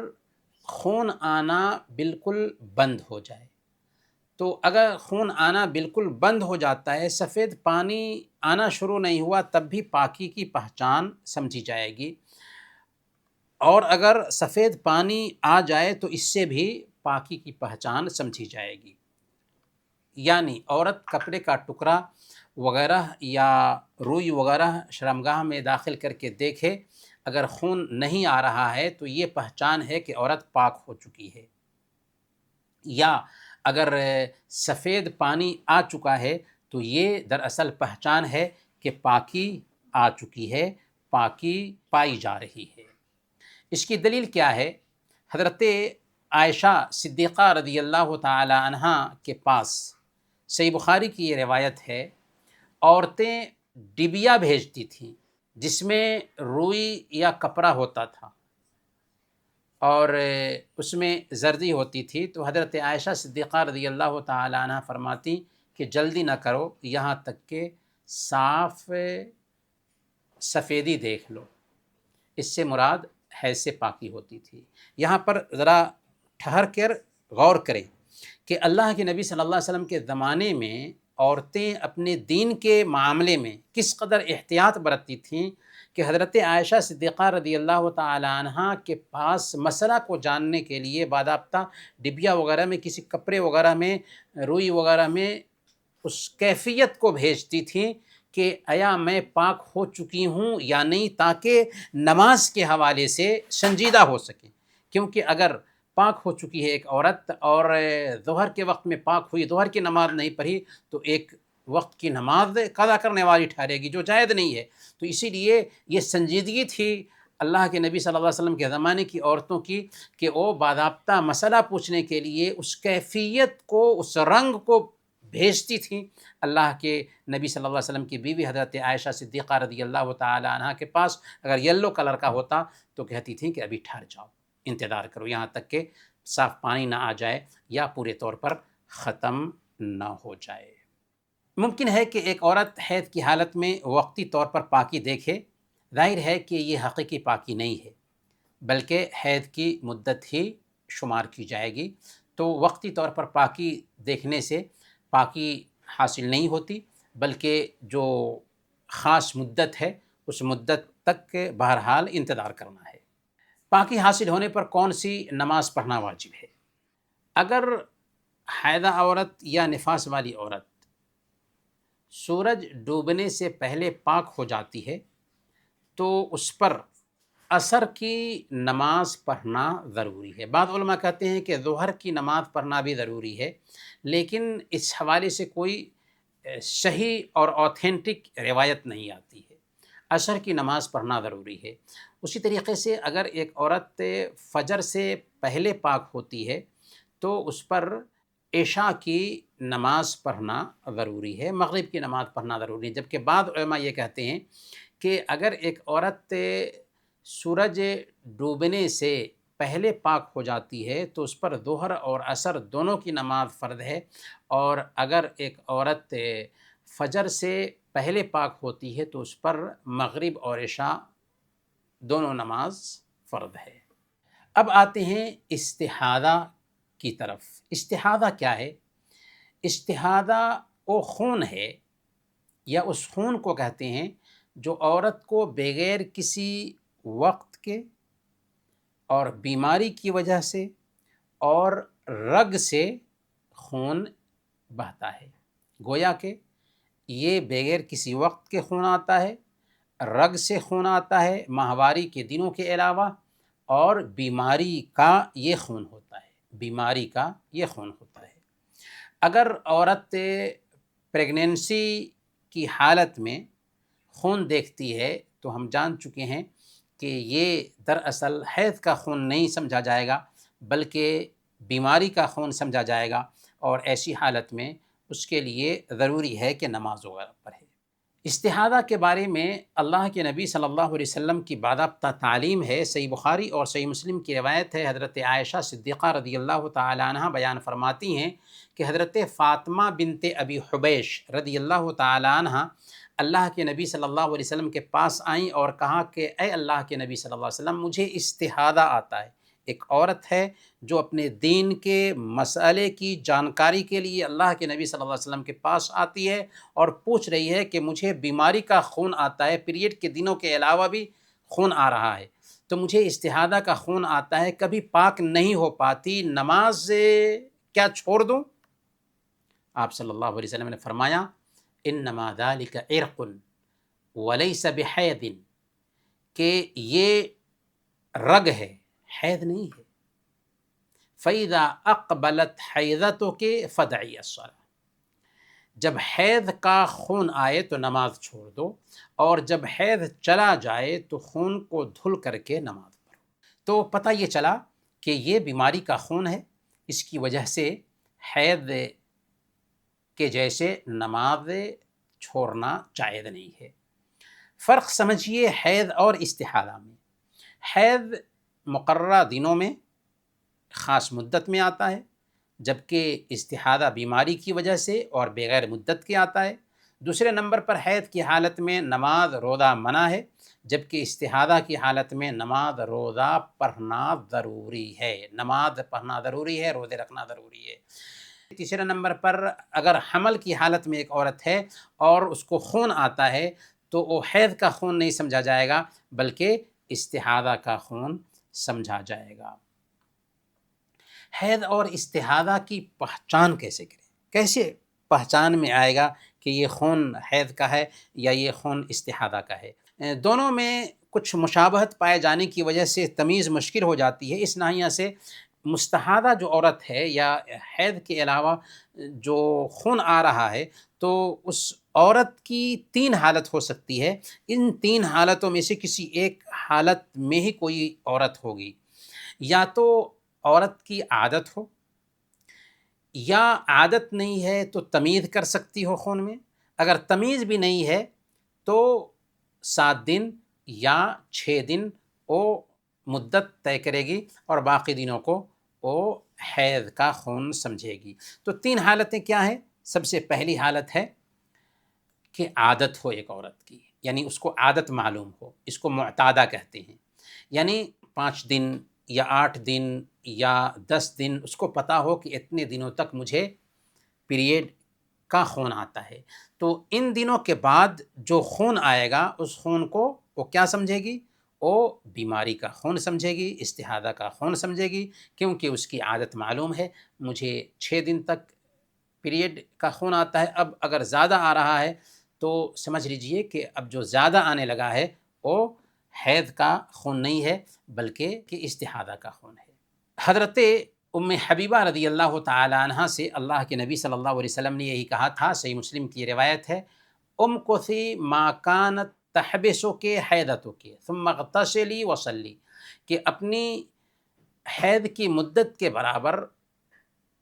خون آنا بالکل بند ہو جائے۔ تو اگر خون آنا بالکل بند ہو جاتا ہے، سفید پانی آنا شروع نہیں ہوا، تب بھی پاکی کی پہچان سمجھی جائے گی، اور اگر سفید پانی آ جائے تو اس سے بھی پاکی کی پہچان سمجھی جائے گی۔ یعنی عورت کپڑے کا ٹکڑا وغیرہ یا روئی وغیرہ شرمگاہ میں داخل کر کے دیکھے، اگر خون نہیں آ رہا ہے تو یہ پہچان ہے کہ عورت پاک ہو چکی ہے، یا اگر سفید پانی آ چکا ہے تو یہ دراصل پہچان ہے کہ پاکی آ چکی ہے، پاکی پائی جا رہی ہے۔ اس کی دلیل کیا ہے؟ حضرت عائشہ صدیقہ رضی اللہ تعالی عنہ کے پاس صحیح بخاری کی یہ روایت ہے، عورتیں ڈبیا بھیجتی تھیں جس میں روئی یا کپڑا ہوتا تھا اور اس میں زردی ہوتی تھی، تو حضرت عائشہ صدیقہ رضی اللہ تعالی عنہ فرماتی کہ جلدی نہ کرو یہاں تک کہ صاف سفیدی دیکھ لو، اس سے مراد حیض سے پاکی ہوتی تھی۔ یہاں پر ذرا ٹھہر کر غور کریں کہ اللہ کے نبی صلی اللہ علیہ وسلم کے زمانے میں عورتیں اپنے دین کے معاملے میں کس قدر احتیاط برتتی تھیں کہ حضرت عائشہ صدیقہ رضی اللہ تعالی عنہ کے پاس مسئلہ کو جاننے کے لیے باضابطہ ڈبیا وغیرہ میں، کسی کپڑے وغیرہ میں، روئی وغیرہ میں اس کیفیت کو بھیجتی تھیں کہ آیا میں پاک ہو چکی ہوں یا نہیں، تاکہ نماز کے حوالے سے سنجیدہ ہو سکیں. کیونکہ اگر پاک ہو چکی ہے ایک عورت اور ظہر کے وقت میں پاک ہوئی، ظہر کی نماز نہیں پڑھی، تو ایک وقت کی نماز قضا کرنے والی ٹھہرے گی، جو جائز نہیں ہے. تو اسی لیے یہ سنجیدگی تھی اللہ کے نبی صلی اللہ علیہ وسلم کے زمانے کی عورتوں کی، کہ وہ باضابطہ مسئلہ پوچھنے کے لیے اس کیفیت کو، اس رنگ کو بھیجتی تھیں اللہ کے نبی صلی اللہ علیہ وسلم کی بیوی حضرت عائشہ صدیقہ رضی اللہ تعالی عنہ کے پاس. اگر یلو کلر کا ہوتا تو کہتی تھیں کہ ابھی ٹھہر جاؤ، انتظار کرو یہاں تک کہ صاف پانی نہ آ جائے یا پورے طور پر ختم نہ ہو جائے. ممکن ہے کہ ایک عورت حیض کی حالت میں وقتی طور پر پاکی دیکھے، ظاہر ہے کہ یہ حقیقی پاکی نہیں ہے، بلکہ حیض کی مدت ہی شمار کی جائے گی. تو وقتی طور پر پاکی دیکھنے سے پاکی حاصل نہیں ہوتی، بلکہ جو خاص مدت ہے اس مدت تک بہرحال انتظار کرنا ہے. پاکی حاصل ہونے پر کون سی نماز پڑھنا واجب ہے؟ اگر حائضہ عورت یا نفاس والی عورت سورج ڈوبنے سے پہلے پاک ہو جاتی ہے تو اس پر عصر کی نماز پڑھنا ضروری ہے. بعض علماء کہتے ہیں کہ ظہر کی نماز پڑھنا بھی ضروری ہے، لیکن اس حوالے سے کوئی صحیح اور اوتھینٹک روایت نہیں آتی ہے. عصر کی نماز پڑھنا ضروری ہے. اسی طریقے سے اگر ایک عورت فجر سے پہلے پاک ہوتی ہے تو اس پر عشاء کی نماز پڑھنا ضروری ہے، مغرب کی نماز پڑھنا ضروری ہے. جبکہ بعض علماء یہ کہتے ہیں کہ اگر ایک عورت سورج ڈوبنے سے پہلے پاک ہو جاتی ہے تو اس پر ظہر اور عصر دونوں کی نماز فرض ہے، اور اگر ایک عورت فجر سے پہلے پاک ہوتی ہے تو اس پر مغرب اور عشاء دونوں نماز فرض ہے. اب آتے ہیں استحاضہ کی طرف. استحاضہ کیا ہے؟ استحاضہ وہ خون ہے، یا اس خون کو کہتے ہیں جو عورت کو بغیر کسی وقت کے اور بیماری کی وجہ سے اور رگ سے خون بہتا ہے. گویا کہ یہ بغیر کسی وقت کے خون آتا ہے، رگ سے خون آتا ہے ماہواری کے دنوں کے علاوہ، اور بیماری کا یہ خون ہوتا ہے، بیماری کا یہ خون ہوتا ہے. اگر عورت پریگنینسی کی حالت میں خون دیکھتی ہے تو ہم جان چکے ہیں کہ یہ دراصل حیض کا خون نہیں سمجھا جائے گا، بلکہ بیماری کا خون سمجھا جائے گا، اور ایسی حالت میں اس کے لیے ضروری ہے کہ نماز وغیرہ پڑھے. استحاضہ کے بارے میں اللہ کے نبی صلی اللہ علیہ وسلم کی باضابطہ تعلیم ہے. صحیح بخاری اور صحیح مسلم کی روایت ہے، حضرت عائشہ صدیقہ رضی اللہ تعالی عنہ بیان فرماتی ہیں کہ حضرت فاطمہ بنت ابی حبیش رضی اللہ تعالی عنہ اللہ کے نبی صلی اللہ علیہ وسلم کے پاس آئیں اور کہا کہ اے اللہ کے نبی صلی اللہ علیہ وسلم، مجھے استحاضہ آتا ہے. ایک عورت ہے جو اپنے دین کے مسئلے کی جانکاری کے لیے اللہ کے نبی صلی اللہ علیہ وسلم کے پاس آتی ہے اور پوچھ رہی ہے کہ مجھے بیماری کا خون آتا ہے، پیریڈ کے دنوں کے علاوہ بھی خون آ رہا ہے، تو مجھے استحاضہ کا خون آتا ہے، کبھی پاک نہیں ہو پاتی، نماز کیا چھوڑ دوں؟ آپ صلی اللہ علیہ وسلم نے فرمایا انما ذلک عرق ولیس بحید، کہ یہ رگ ہے، حیض نہیں ہے. فَإِذَا أَقْبَلَتْ حَيْضَتُكِ فَدْعِي الصَّلَاةَ، جب حیض کا خون آئے تو نماز چھوڑ دو، اور جب حیض چلا جائے تو خون کو دھل کر کے نماز پڑھو. تو پتہ یہ چلا کہ یہ بیماری کا خون ہے، اس کی وجہ سے حیض کے جیسے نماز چھوڑنا جائز نہیں ہے. فرق سمجھیے حیض اور استحاضہ میں. حیض مقررہ دنوں میں خاص مدت میں آتا ہے، جبکہ استحاضہ بیماری کی وجہ سے اور بغیر مدت کے آتا ہے. دوسرے نمبر پر حیض کی حالت میں نماز روزہ منع ہے، جبکہ استحاضہ کی حالت میں نماز روزہ پڑھنا ضروری ہے. نماز پڑھنا ضروری ہے، روزے رکھنا ضروری ہے. تیسرے نمبر پر اگر حمل کی حالت میں ایک عورت ہے اور اس کو خون آتا ہے تو وہ حیض کا خون نہیں سمجھا جائے گا بلکہ استحاضہ کا خون سمجھا جائے گا۔ حیض اور استحاضہ کی پہچان کیسے کریں؟ کیسے پہچان میں آئے گا کہ یہ خون حیض کا ہے یا یہ خون استحاضہ کا ہے؟ دونوں میں کچھ مشابہت پائے جانے کی وجہ سے تمیز مشکل ہو جاتی ہے۔ اس ناحیہ سے مستحاضہ جو عورت ہے یا حیض کے علاوہ جو خون آ رہا ہے تو اس عورت کی 3 حالت ہو سکتی ہے۔ ان 3 حالتوں میں سے کسی ایک حالت میں ہی کوئی عورت ہوگی، یا تو عورت کی عادت ہو، یا عادت نہیں ہے تو تمیز کر سکتی ہو خون میں، اگر تمیز بھی نہیں ہے تو 7 دن یا 6 دن وہ مدت طے کرے گی اور باقی دنوں کو وہ حیض کا خون سمجھے گی۔ تو 3 حالتیں کیا ہیں؟ سب سے پہلی حالت ہے کہ عادت ہو ایک عورت کی، یعنی اس کو عادت معلوم ہو، اس کو معتادہ کہتے ہیں، یعنی 5 دن یا 8 دن یا 10 دن اس کو پتہ ہو کہ اتنے دنوں تک مجھے پیریڈ کا خون آتا ہے، تو ان دنوں کے بعد جو خون آئے گا اس خون کو وہ کیا سمجھے گی؟ وہ بیماری کا خون سمجھے گی، استحاضہ کا خون سمجھے گی، کیونکہ اس کی عادت معلوم ہے مجھے 6 دن تک پیریڈ کا خون آتا ہے، اب اگر زیادہ آ رہا ہے تو سمجھ لیجئے کہ اب جو زیادہ آنے لگا ہے وہ حیض کا خون نہیں ہے بلکہ کہ استحاضہ کا خون ہے۔ حضرت ام حبیبہ رضی اللہ تعالی عنہ سے اللہ کے نبی صلی اللہ علیہ وسلم نے یہی کہا تھا، صحیح مسلم کی روایت ہے، امکثی ما کانت تحبسک حیضتک ثم اغتسلی وصلی، کہ اپنی حیض کی مدت کے برابر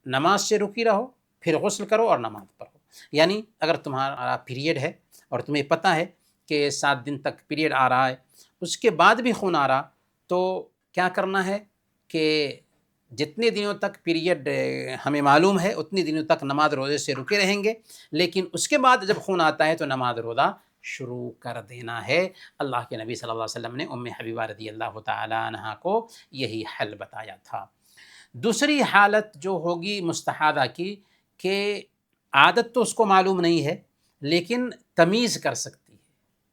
نماز سے رکی رہو، پھر غسل کرو اور نماز پڑھو۔ یعنی اگر تمہارا پیریڈ ہے اور تمہیں پتہ ہے کہ 7 دن تک پیریڈ آ رہا ہے، اس کے بعد بھی خون آ رہا، تو کیا کرنا ہے کہ جتنے دنوں تک پیریڈ ہمیں معلوم ہے اتنے دنوں تک نماز روزے سے رکے رہیں گے، لیکن اس کے بعد جب خون آتا ہے تو نماز روزہ شروع کر دینا ہے۔ اللہ کے نبی صلی اللہ علیہ وسلم نے ام حبیبہ رضی اللہ تعالی عنہ کو یہی حل بتایا تھا۔ دوسری حالت جو ہوگی مستحاضہ کی کہ عادت تو اس کو معلوم نہیں ہے لیکن تمیز کر سکتی ہے،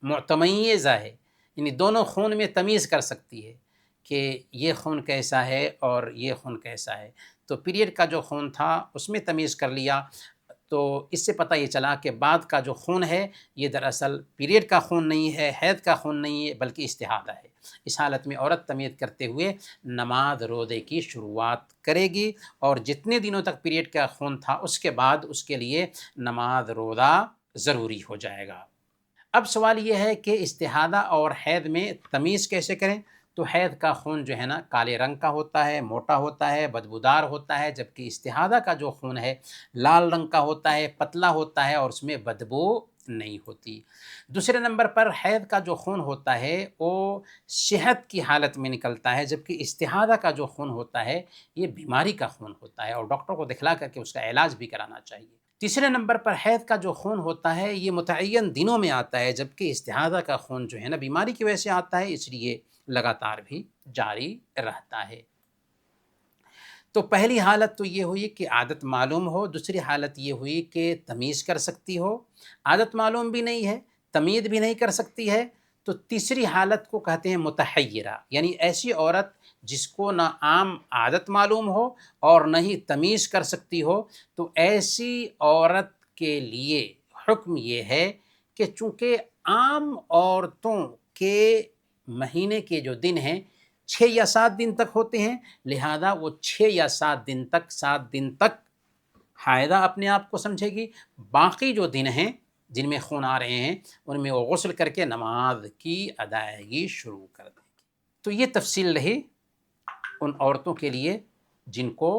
متمیزہ ہے، یعنی دونوں خون میں تمیز کر سکتی ہے کہ یہ خون کیسا ہے اور یہ خون کیسا ہے۔ تو پیریڈ کا جو خون تھا اس میں تمیز کر لیا تو اس سے پتہ یہ چلا کہ بعد کا جو خون ہے یہ دراصل پیریڈ کا خون نہیں ہے، حیض کا خون نہیں ہے بلکہ استحاضہ ہے۔ اس حالت میں عورت تمیز کرتے ہوئے نماز روزے کی شروعات کرے گی، اور جتنے دنوں تک پیریڈ کا خون تھا اس کے بعد اس کے لیے نماز روزہ ضروری ہو جائے گا۔ اب سوال یہ ہے کہ استحاضہ اور حیض میں تمیز کیسے کریں؟ تو حیض کا خون جو ہے نا کالے رنگ کا ہوتا ہے، موٹا ہوتا ہے، بدبودار ہوتا ہے، جبکہ استحاضہ کا جو خون ہے لال رنگ کا ہوتا ہے، پتلا ہوتا ہے اور اس میں بدبو نہیں ہوتی۔ دوسرے نمبر پر حیض کا جو خون ہوتا ہے وہ صحت کی حالت میں نکلتا ہے، جبکہ استحاضہ کا جو خون ہوتا ہے یہ بیماری کا خون ہوتا ہے اور ڈاکٹر کو دکھلا کر کے اس کا علاج بھی کرانا چاہیے۔ تیسرے نمبر پر حیض کا جو خون ہوتا ہے یہ متعین دنوں میں آتا ہے، جبکہ استحاضہ کا خون جو ہے نا بیماری کی وجہ سے آتا ہے، اس لیے لگاتار بھی جاری رہتا ہے۔ تو پہلی حالت تو یہ ہوئی کہ عادت معلوم ہو، دوسری حالت یہ ہوئی کہ تمیز کر سکتی ہو، عادت معلوم بھی نہیں ہے، تمیز بھی نہیں کر سکتی ہے، تو تیسری حالت کو کہتے ہیں متحیرہ، یعنی ایسی عورت جس کو نہ عام عادت معلوم ہو اور نہ ہی تمیز کر سکتی ہو، تو ایسی عورت کے لیے حکم یہ ہے کہ چونکہ عام عورتوں کے مہینے کے جو دن ہیں 6 یا 7 دن تک ہوتے ہیں، لہذا وہ 6 یا 7 دن تک حائضہ اپنے آپ کو سمجھے گی، باقی جو دن ہیں جن میں خون آ رہے ہیں ان میں وہ غسل کر کے نماز کی ادائیگی شروع کر دے گی۔ تو یہ تفصیل رہی ان عورتوں کے لیے جن کو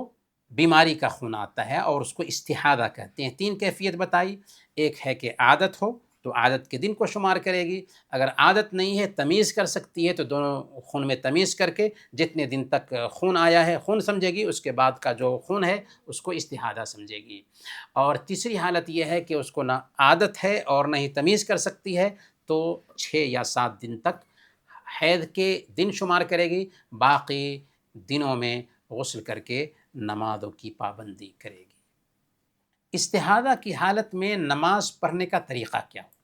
بیماری کا خون آتا ہے اور اس کو استحاضہ کہتے ہیں۔ 3 کیفیت بتائی، ایک ہے کہ عادت ہو تو عادت کے دن کو شمار کرے گی، اگر عادت نہیں ہے تمیز کر سکتی ہے تو دونوں خون میں تمیز کر کے جتنے دن تک خون آیا ہے خون سمجھے گی، اس کے بعد کا جو خون ہے اس کو استحاضہ سمجھے گی۔ اور تیسری حالت یہ ہے کہ اس کو نہ عادت ہے اور نہ ہی تمیز کر سکتی ہے، تو 6 یا 7 دن تک حیض کے دن شمار کرے گی، باقی دنوں میں غسل کر کے نمازوں کی پابندی کرے گی۔ استحاضہ کی حالت میں نماز پڑھنے کا طریقہ کیا ہوگا؟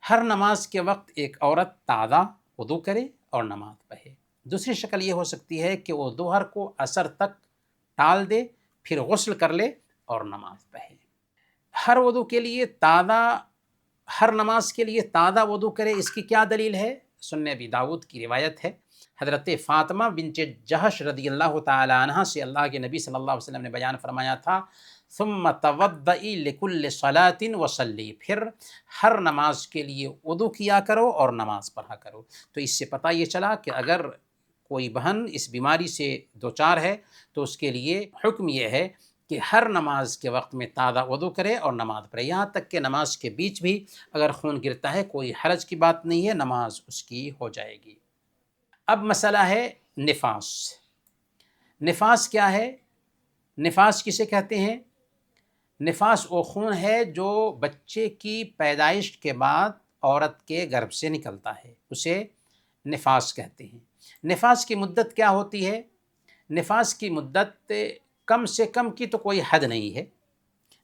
ہر نماز کے وقت ایک عورت تازہ وضو کرے اور نماز پڑھے۔ دوسری شکل یہ ہو سکتی ہے کہ وہ ظہر کو عصر تک ٹال دے، پھر غسل کر لے اور نماز پڑھے۔ ہر وضو کے لیے تازہ ہر نماز کے لیے تازہ وضو کرے، اس کی کیا دلیل ہے؟ سنن ابی داؤد کی روایت ہے، حضرت فاطمہ بنت جحش رضی اللہ تعالی عنہ سے اللہ کے نبی صلی اللہ علیہ وسلم نے بیان فرمایا تھا، ثم توضئی لکل صلاۃ وصلی، پھر ہر نماز کے لیے وضو کیا کرو اور نماز پڑھا کرو۔ تو اس سے پتہ یہ چلا کہ اگر کوئی بہن اس بیماری سے دوچار ہے تو اس کے لیے حکم یہ ہے کہ ہر نماز کے وقت میں تازہ وضو کرے اور نماز پڑھے، یہاں تک کہ نماز کے بیچ بھی اگر خون گرتا ہے کوئی حرج کی بات نہیں ہے، نماز اس کی ہو جائے گی۔ اب مسئلہ ہے نفاس۔ نفاس کیا ہے؟ نفاس کسے کہتے ہیں؟ نفاس وہ خون ہے جو بچے کی پیدائش کے بعد عورت کے گربھ سے نکلتا ہے، اسے نفاس کہتے ہیں۔ نفاس کی مدت کیا ہوتی ہے؟ نفاس کی مدت کم سے کم کی تو کوئی حد نہیں ہے،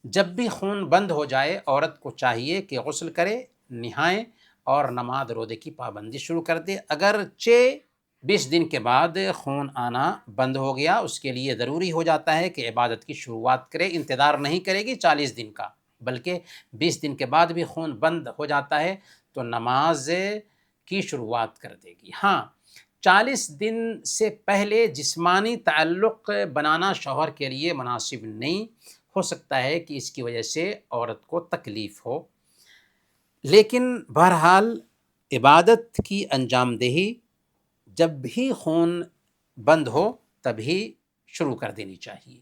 جب بھی خون بند ہو جائے عورت کو چاہیے کہ غسل کرے، نہائے اور نماز روزے کی پابندی شروع کر دے۔ اگرچہ 20 دن کے بعد خون آنا بند ہو گیا، اس کے لیے ضروری ہو جاتا ہے کہ عبادت کی شروعات کرے، انتظار نہیں کرے گی 40 دن کا، بلکہ 20 دن کے بعد بھی خون بند ہو جاتا ہے تو نماز کی شروعات کر دے گی۔ ہاں، 40 دن سے پہلے جسمانی تعلق بنانا شوہر کے لیے مناسب نہیں، ہو سکتا ہے کہ اس کی وجہ سے عورت کو تکلیف ہو، لیکن بہرحال عبادت کی انجام دہی جب بھی خون بند ہو تبھی شروع کر دینی چاہیے۔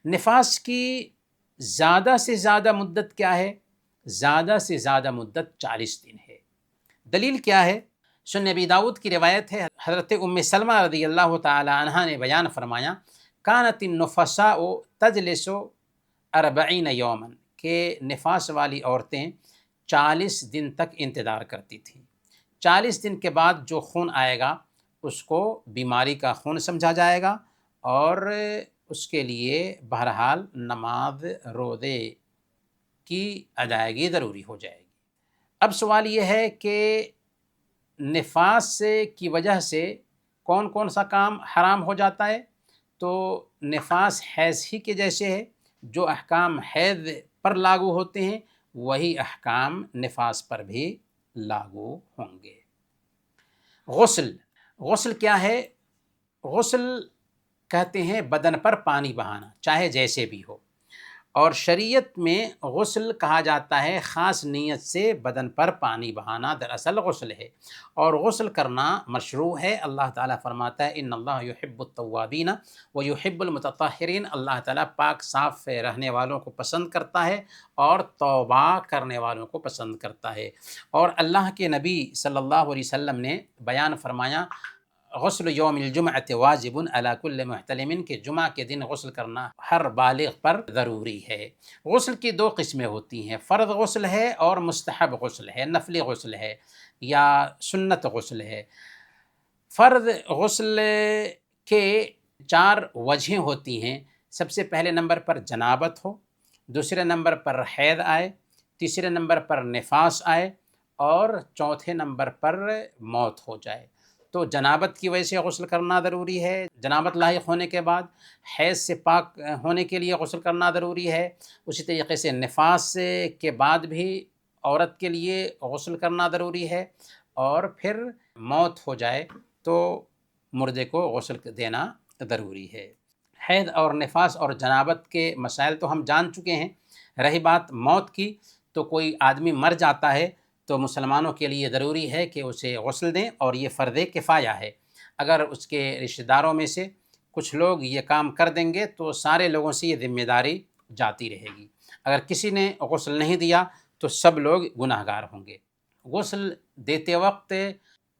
نفاس کی زیادہ سے زیادہ مدت کیا ہے؟ زیادہ سے زیادہ مدت 40 دن ہے۔ دلیل کیا ہے؟ سنن ابی داؤد کی روایت ہے، حضرت ام سلمہ رضی اللہ تعالی عنہا نے بیان فرمایا، کانت النفساء تجلس 40 یوما، کہ نفاس والی عورتیں 40 دن تک انتظار کرتی تھیں۔ 40 دن کے بعد جو خون آئے گا اس کو بیماری کا خون سمجھا جائے گا اور اس کے لیے بہرحال نماز روزے کی ادائیگی ضروری ہو جائے گی۔ اب سوال یہ ہے کہ نفاس کی وجہ سے کون کون سا کام حرام ہو جاتا ہے؟ تو نفاس حیض ہی کے جیسے ہے، جو احکام حیض پر لاگو ہوتے ہیں وہی احکام نفاس پر بھی لاگو ہوں گے۔ غسل کیا ہے؟ غسل کہتے ہیں بدن پر پانی بہانا، چاہے جیسے بھی ہو، اور شریعت میں غسل کہا جاتا ہے خاص نیت سے بدن پر پانی بہانا دراصل غسل ہے، اور غسل کرنا مشروع ہے۔ اللہ تعالیٰ فرماتا ہے ان اللہ یحب التوابین ویحب المتطہرین، اللہ تعالیٰ پاک صاف رہنے والوں کو پسند کرتا ہے اور توبہ کرنے والوں کو پسند کرتا ہے۔ اور اللہ کے نبی صلی اللہ علیہ وسلم نے بیان فرمایا، غسل یوم الجمعۃ واجب علی کل محتلم، کہ جمعہ کے دن غسل کرنا ہر بالغ پر ضروری ہے۔ غسل کی 2 قسمیں ہوتی ہیں، فرض غسل ہے اور مستحب غسل ہے، نفلی غسل ہے یا سنت غسل ہے۔ فرض غسل کے 4 وجہیں ہوتی ہیں۔ سب سے پہلے نمبر پر جنابت ہو، دوسرے نمبر پر حیض آئے، تیسرے نمبر پر نفاس آئے اور چوتھے نمبر پر موت ہو جائے۔ تو جنابت کی وجہ سے غسل کرنا ضروری ہے، جنابت لاحق ہونے کے بعد حیض سے پاک ہونے کے لیے غسل کرنا ضروری ہے، اسی طریقے سے نفاس کے بعد بھی عورت کے لیے غسل کرنا ضروری ہے، اور پھر موت ہو جائے تو مردے کو غسل دینا ضروری ہے۔ حیض اور نفاس اور جنابت کے مسائل تو ہم جان چکے ہیں۔ رہی بات موت کی، تو کوئی آدمی مر جاتا ہے تو مسلمانوں کے لیے ضروری ہے کہ اسے غسل دیں، اور یہ فرض کفایہ ہے۔ اگر اس کے رشتہ داروں میں سے کچھ لوگ یہ کام کر دیں گے تو سارے لوگوں سے یہ ذمہ داری جاتی رہے گی۔ اگر کسی نے غسل نہیں دیا تو سب لوگ گناہ گار ہوں گے۔ غسل دیتے وقت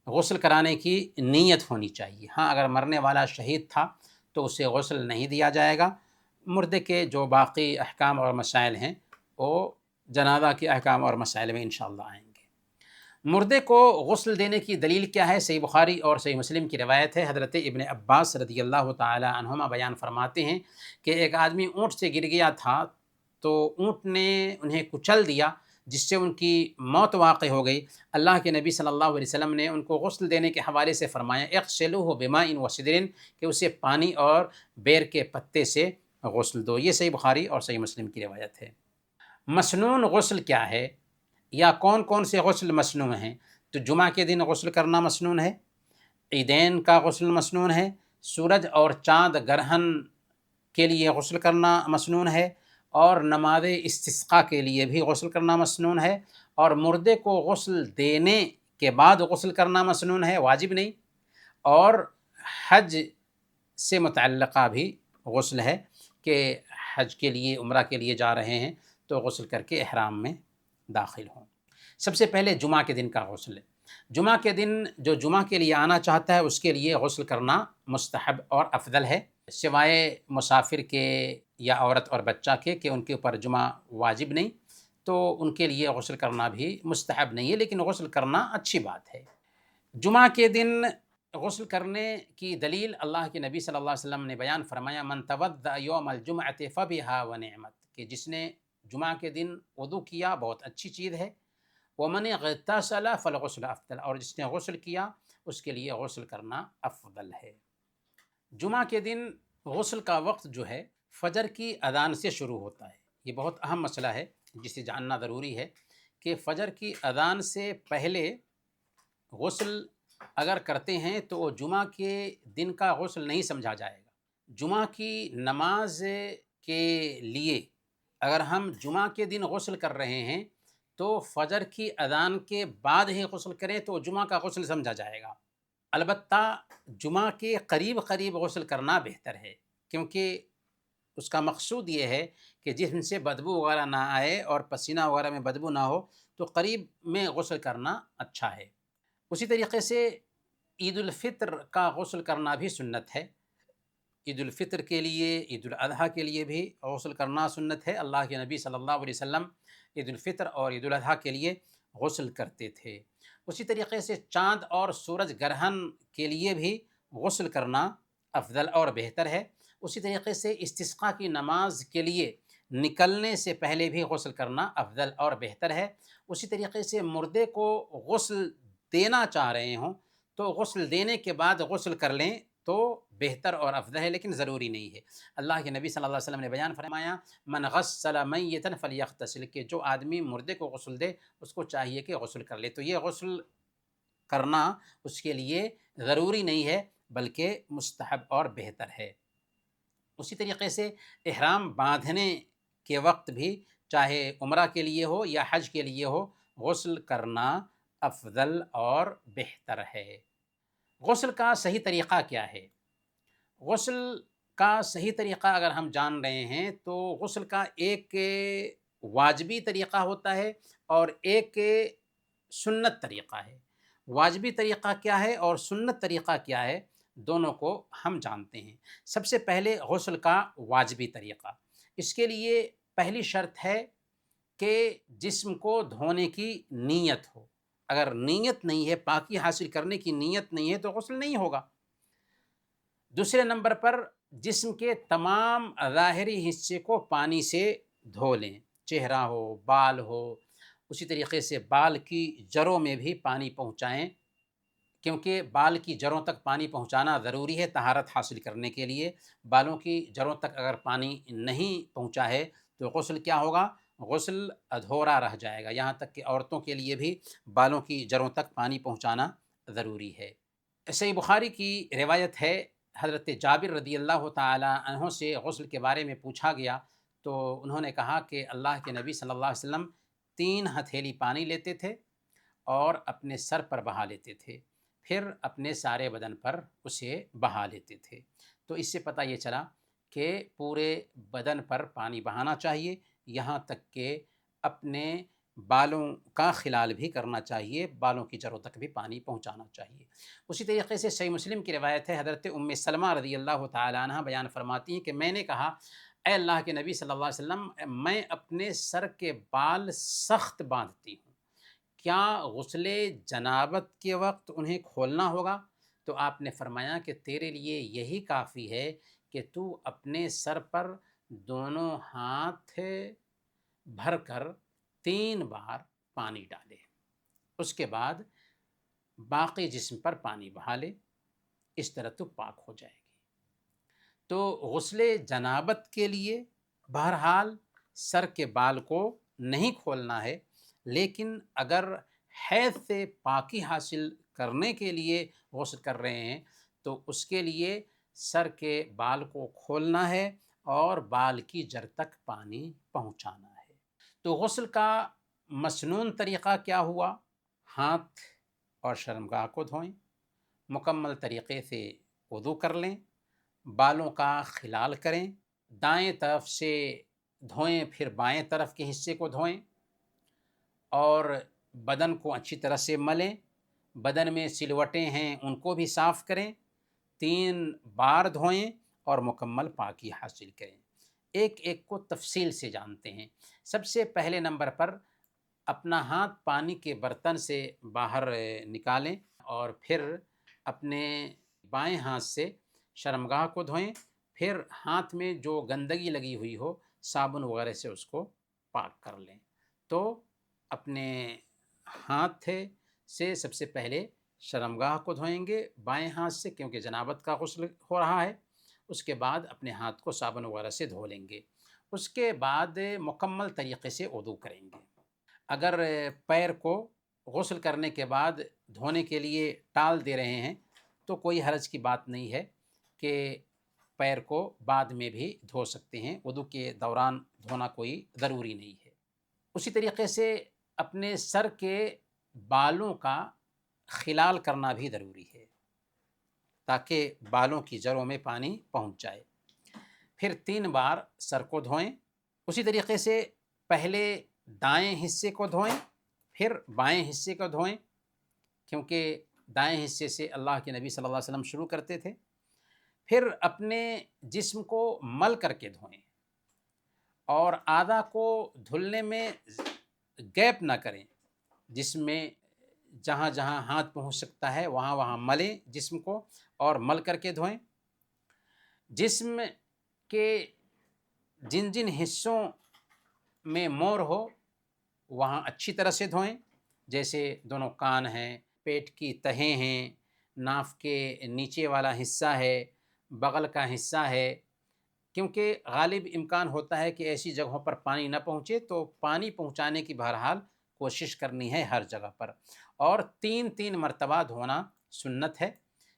غسل کرانے کی نیت ہونی چاہیے۔ ہاں، اگر مرنے والا شہید تھا تو اسے غسل نہیں دیا جائے گا۔ مردے کے جو باقی احکام اور مسائل ہیں وہ جنازہ کے احکام اور مسائل میں انشاءاللہ آئیں گے۔ مردے کو غسل دینے کی دلیل کیا ہے؟ صحیح بخاری اور صحیح مسلم کی روایت ہے، حضرت ابن عباس رضی اللہ تعالی عنہما بیان فرماتے ہیں کہ ایک آدمی اونٹ سے گر گیا تھا تو اونٹ نے انہیں کچل دیا، جس سے ان کی موت واقع ہو گئی، اللہ کے نبی صلی اللہ علیہ وسلم نے ان کو غسل دینے کے حوالے سے فرمایا اغسلوہ بماء وسدر، کہ اسے پانی اور بیر کے پتے سے غسل دو۔ یہ صحیح بخاری اور صحیح مسلم کی روایت ہے۔ مسنون غسل کیا ہے، یا کون کون سے غسل مسنون ہیں؟ تو جمعہ کے دن غسل کرنا مسنون ہے، عیدین کا غسل مسنون ہے، سورج اور چاند گرہن کے لیے غسل کرنا مسنون ہے، اور نماز استسقاء کے لیے بھی غسل کرنا مسنون ہے، اور مردے کو غسل دینے کے بعد غسل کرنا مسنون ہے، واجب نہیں، اور حج سے متعلقہ بھی غسل ہے کہ حج کے لیے عمرہ کے لیے جا رہے ہیں تو غسل کر کے احرام میں داخل ہوں۔ سب سے پہلے جمعہ کے دن کا غسل ہے۔ جمعہ کے دن جو جمعہ کے لیے آنا چاہتا ہے اس کے لیے غسل کرنا مستحب اور افضل ہے، سوائے مسافر کے یا عورت اور بچہ کے کہ ان کے اوپر جمعہ واجب نہیں، تو ان کے لیے غسل کرنا بھی مستحب نہیں ہے، لیکن غسل کرنا اچھی بات ہے۔ جمعہ کے دن غسل کرنے کی دلیل اللہ کے نبی صلی اللہ علیہ وسلم نے بیان فرمایا، من توضأ یوم الجمعۃ فبها ونعمت، کہ جس نے جمعہ کے دن وضو کیا بہت اچھی چیز ہے، ومن اغتسل فالغسل افضل، اور جس نے غسل کیا اس کے لیے غسل کرنا افضل ہے۔ جمعہ کے دن غسل کا وقت جو ہے فجر کی اذان سے شروع ہوتا ہے۔ یہ بہت اہم مسئلہ ہے جسے جاننا ضروری ہے کہ فجر کی اذان سے پہلے غسل اگر کرتے ہیں تو وہ جمعہ کے دن کا غسل نہیں سمجھا جائے گا۔ جمعہ کی نماز کے لیے اگر ہم جمعہ کے دن غسل کر رہے ہیں تو فجر کی اذان کے بعد ہی غسل کریں تو جمعہ کا غسل سمجھا جائے گا۔ البتہ جمعہ کے قریب قریب غسل کرنا بہتر ہے، کیونکہ اس کا مقصود یہ ہے کہ جسم سے بدبو وغیرہ نہ آئے اور پسینہ وغیرہ میں بدبو نہ ہو، تو قریب میں غسل کرنا اچھا ہے۔ اسی طریقے سے عید الفطر کا غسل کرنا بھی سنت ہے۔ عید الفطر کے لیے، عید الاضحیٰ کے لیے بھی غسل کرنا سنت ہے۔ اللہ کے نبی صلی اللہ علیہ وسلم عید الفطر اور عید الاضحیٰ کے لیے غسل کرتے تھے۔ اسی طریقے سے چاند اور سورج گرہن کے لیے بھی غسل کرنا افضل اور بہتر ہے۔ اسی طریقے سے استسقاء کی نماز کے لیے نکلنے سے پہلے بھی غسل کرنا افضل اور بہتر ہے۔ اسی طریقے سے مردے کو غسل دینا چاہ رہے ہوں تو غسل دینے کے بعد غسل کر لیں تو بہتر اور افضل ہے، لیکن ضروری نہیں ہے۔ اللہ کے نبی صلی اللہ علیہ وسلم نے بیان فرمایا، من غسل میتا فلیغتسل، کہ جو آدمی مردے کو غسل دے اس کو چاہیے کہ غسل کر لے۔ تو یہ غسل کرنا اس کے لیے ضروری نہیں ہے بلکہ مستحب اور بہتر ہے۔ اسی طریقے سے احرام باندھنے کے وقت بھی چاہے عمرہ کے لیے ہو یا حج کے لیے ہو، غسل کرنا افضل اور بہتر ہے۔ غسل کا صحیح طریقہ کیا ہے؟ غسل کا صحیح طریقہ اگر ہم جان رہے ہیں تو غسل کا ایک واجبی طریقہ ہوتا ہے اور ایک سنت طریقہ ہے۔ واجبی طریقہ کیا ہے اور سنت طریقہ کیا ہے، دونوں کو ہم جانتے ہیں۔ سب سے پہلے غسل کا واجبی طریقہ، اس کے لیے پہلی شرط ہے کہ جسم کو دھونے کی نیت ہو۔ اگر نیت نہیں ہے، پاکی حاصل کرنے کی نیت نہیں ہے تو غسل نہیں ہوگا۔ دوسرے نمبر پر جسم کے تمام ظاہری حصے کو پانی سے دھو لیں، چہرہ ہو، بال ہو، اسی طریقے سے بال کی جڑوں میں بھی پانی پہنچائیں، کیونکہ بال کی جڑوں تک پانی پہنچانا ضروری ہے طہارت حاصل کرنے کے لیے۔ بالوں کی جڑوں تک اگر پانی نہیں پہنچا ہے تو غسل کیا ہوگا؟ غسل ادھورا رہ جائے گا۔ یہاں تک کہ عورتوں کے لیے بھی بالوں کی جڑوں تک پانی پہنچانا ضروری ہے۔ صحیح بخاری کی روایت ہے، حضرت جابر رضی اللہ تعالی عنہ سے غسل کے بارے میں پوچھا گیا تو انہوں نے کہا کہ اللہ کے نبی صلی اللہ علیہ وسلم 3 ہتھیلی پانی لیتے تھے اور اپنے سر پر بہا لیتے تھے، پھر اپنے سارے بدن پر اسے بہا لیتے تھے۔ تو اس سے پتہ یہ چلا کہ پورے بدن پر پانی بہانا چاہیے، یہاں تک کہ اپنے بالوں کا خلال بھی کرنا چاہیے، بالوں کی جڑوں تک بھی پانی پہنچانا چاہیے۔ اسی طریقے سے صحیح مسلم کی روایت ہے، حضرت ام سلمہ رضی اللہ تعالی عنہ بیان فرماتی ہیں کہ میں نے کہا، اے اللہ کے نبی صلی اللہ علیہ وسلم، میں اپنے سر کے بال سخت باندھتی ہوں، کیا غسل جنابت کے وقت انہیں کھولنا ہوگا؟ تو آپ نے فرمایا کہ تیرے لیے یہی کافی ہے کہ تو اپنے سر پر دونوں ہاتھ بھر کر 3 بار پانی ڈالے، اس کے بعد باقی جسم پر پانی بہا لے، اس طرح تو پاک ہو جائے گی۔ تو غسل جنابت کے لیے بہرحال سر کے بال کو نہیں کھولنا ہے، لیکن اگر حیض سے پاکی حاصل کرنے کے لیے غسل کر رہے ہیں تو اس کے لیے سر کے بال کو کھولنا ہے اور بال کی جڑ تک پانی پہنچانا ہے۔ تو غسل کا مسنون طریقہ کیا ہوا؟ ہاتھ اور شرمگاہ کو دھوئیں، مکمل طریقے سے وضو کر لیں، بالوں کا خلال کریں، دائیں طرف سے دھوئیں پھر بائیں طرف کے حصے کو دھوئیں، اور بدن کو اچھی طرح سے ملیں، بدن میں سلوٹیں ہیں ان کو بھی صاف کریں، 3 بار دھوئیں اور مکمل پاکی حاصل کریں۔ ایک ایک کو تفصیل سے جانتے ہیں۔ سب سے پہلے نمبر پر اپنا ہاتھ پانی کے برتن سے باہر نکالیں اور پھر اپنے بائیں ہاتھ سے شرمگاہ کو دھوئیں، پھر ہاتھ میں جو گندگی لگی ہوئی ہو صابن وغیرہ سے اس کو پاک کر لیں۔ تو اپنے ہاتھ سے سب سے پہلے شرمگاہ کو دھوئیں گے بائیں ہاتھ سے، کیونکہ جنابت کا غسل ہو رہا ہے، اس کے بعد اپنے ہاتھ کو صابن وغیرہ سے دھو لیں گے، اس کے بعد مکمل طریقے سے وضو کریں گے۔ اگر پیر کو غسل کرنے کے بعد دھونے کے لیے ٹال دے رہے ہیں تو کوئی حرج کی بات نہیں ہے کہ پیر کو بعد میں بھی دھو سکتے ہیں، وضو کے دوران دھونا کوئی ضروری نہیں ہے۔ اسی طریقے سے اپنے سر کے بالوں کا خلال کرنا بھی ضروری ہے تاکہ بالوں کی جڑوں میں پانی پہنچ جائے۔ پھر 3 بار سر کو دھوئیں، اسی طریقے سے پہلے دائیں حصے کو دھوئیں پھر بائیں حصے کو دھوئیں، کیونکہ دائیں حصے سے اللہ کے نبی صلی اللہ علیہ وسلم شروع کرتے تھے۔ پھر اپنے جسم کو مل کر کے دھوئیں اور آدھا کو دھلنے میں گیپ نہ کریں، جسم میں جہاں جہاں ہاتھ پہنچ سکتا ہے وہاں وہاں ملیں جسم کو اور مل کر کے دھوئیں۔ جسم کے جن جن حصوں میں مور ہو وہاں اچھی طرح سے دھوئیں، جیسے دونوں کان ہیں، پیٹ کی تہیں ہیں، ناف کے نیچے والا حصہ ہے، بغل کا حصہ ہے، کیونکہ غالب امکان ہوتا ہے کہ ایسی جگہوں پر پانی نہ پہنچے، تو پانی پہنچانے کی بہرحال کوشش کرنی ہے ہر جگہ پر، اور 3 مرتبہ دھونا سنت ہے۔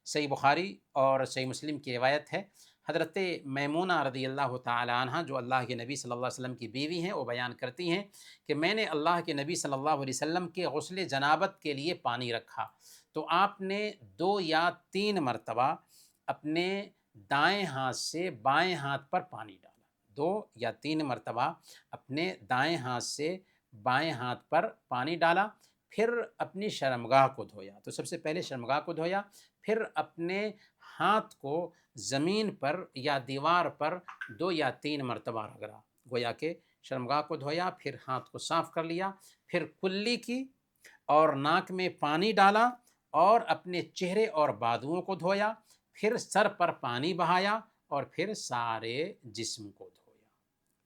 صحیح بخاری اور صحیح مسلم کی روایت ہے، حضرت میمونہ رضی اللہ تعالی عنہ جو اللہ کے نبی صلی اللہ علیہ وسلم کی بیوی ہیں، وہ بیان کرتی ہیں کہ میں نے اللہ کے نبی صلی اللہ علیہ وسلم کے غسل جنابت کے لیے پانی رکھا تو آپ نے 2 یا 3 مرتبہ اپنے دائیں ہاتھ سے بائیں ہاتھ پر پانی ڈالا، 2 یا 3 مرتبہ اپنے دائیں ہاتھ سے بائیں ہاتھ پر پانی ڈالا، پھر اپنی شرمگاہ کو دھویا۔ تو سب سے پہلے شرمگاہ کو دھویا، پھر اپنے ہاتھ کو زمین پر یا دیوار پر 2 یا 3 مرتبہ رگڑا، گویا کہ شرمگاہ کو دھویا، پھر ہاتھ کو صاف کر لیا، پھر کلی کی اور ناک میں پانی ڈالا اور اپنے چہرے اور بازوؤں کو دھویا، پھر سر پر پانی بہایا اور پھر سارے جسم کو دھویا۔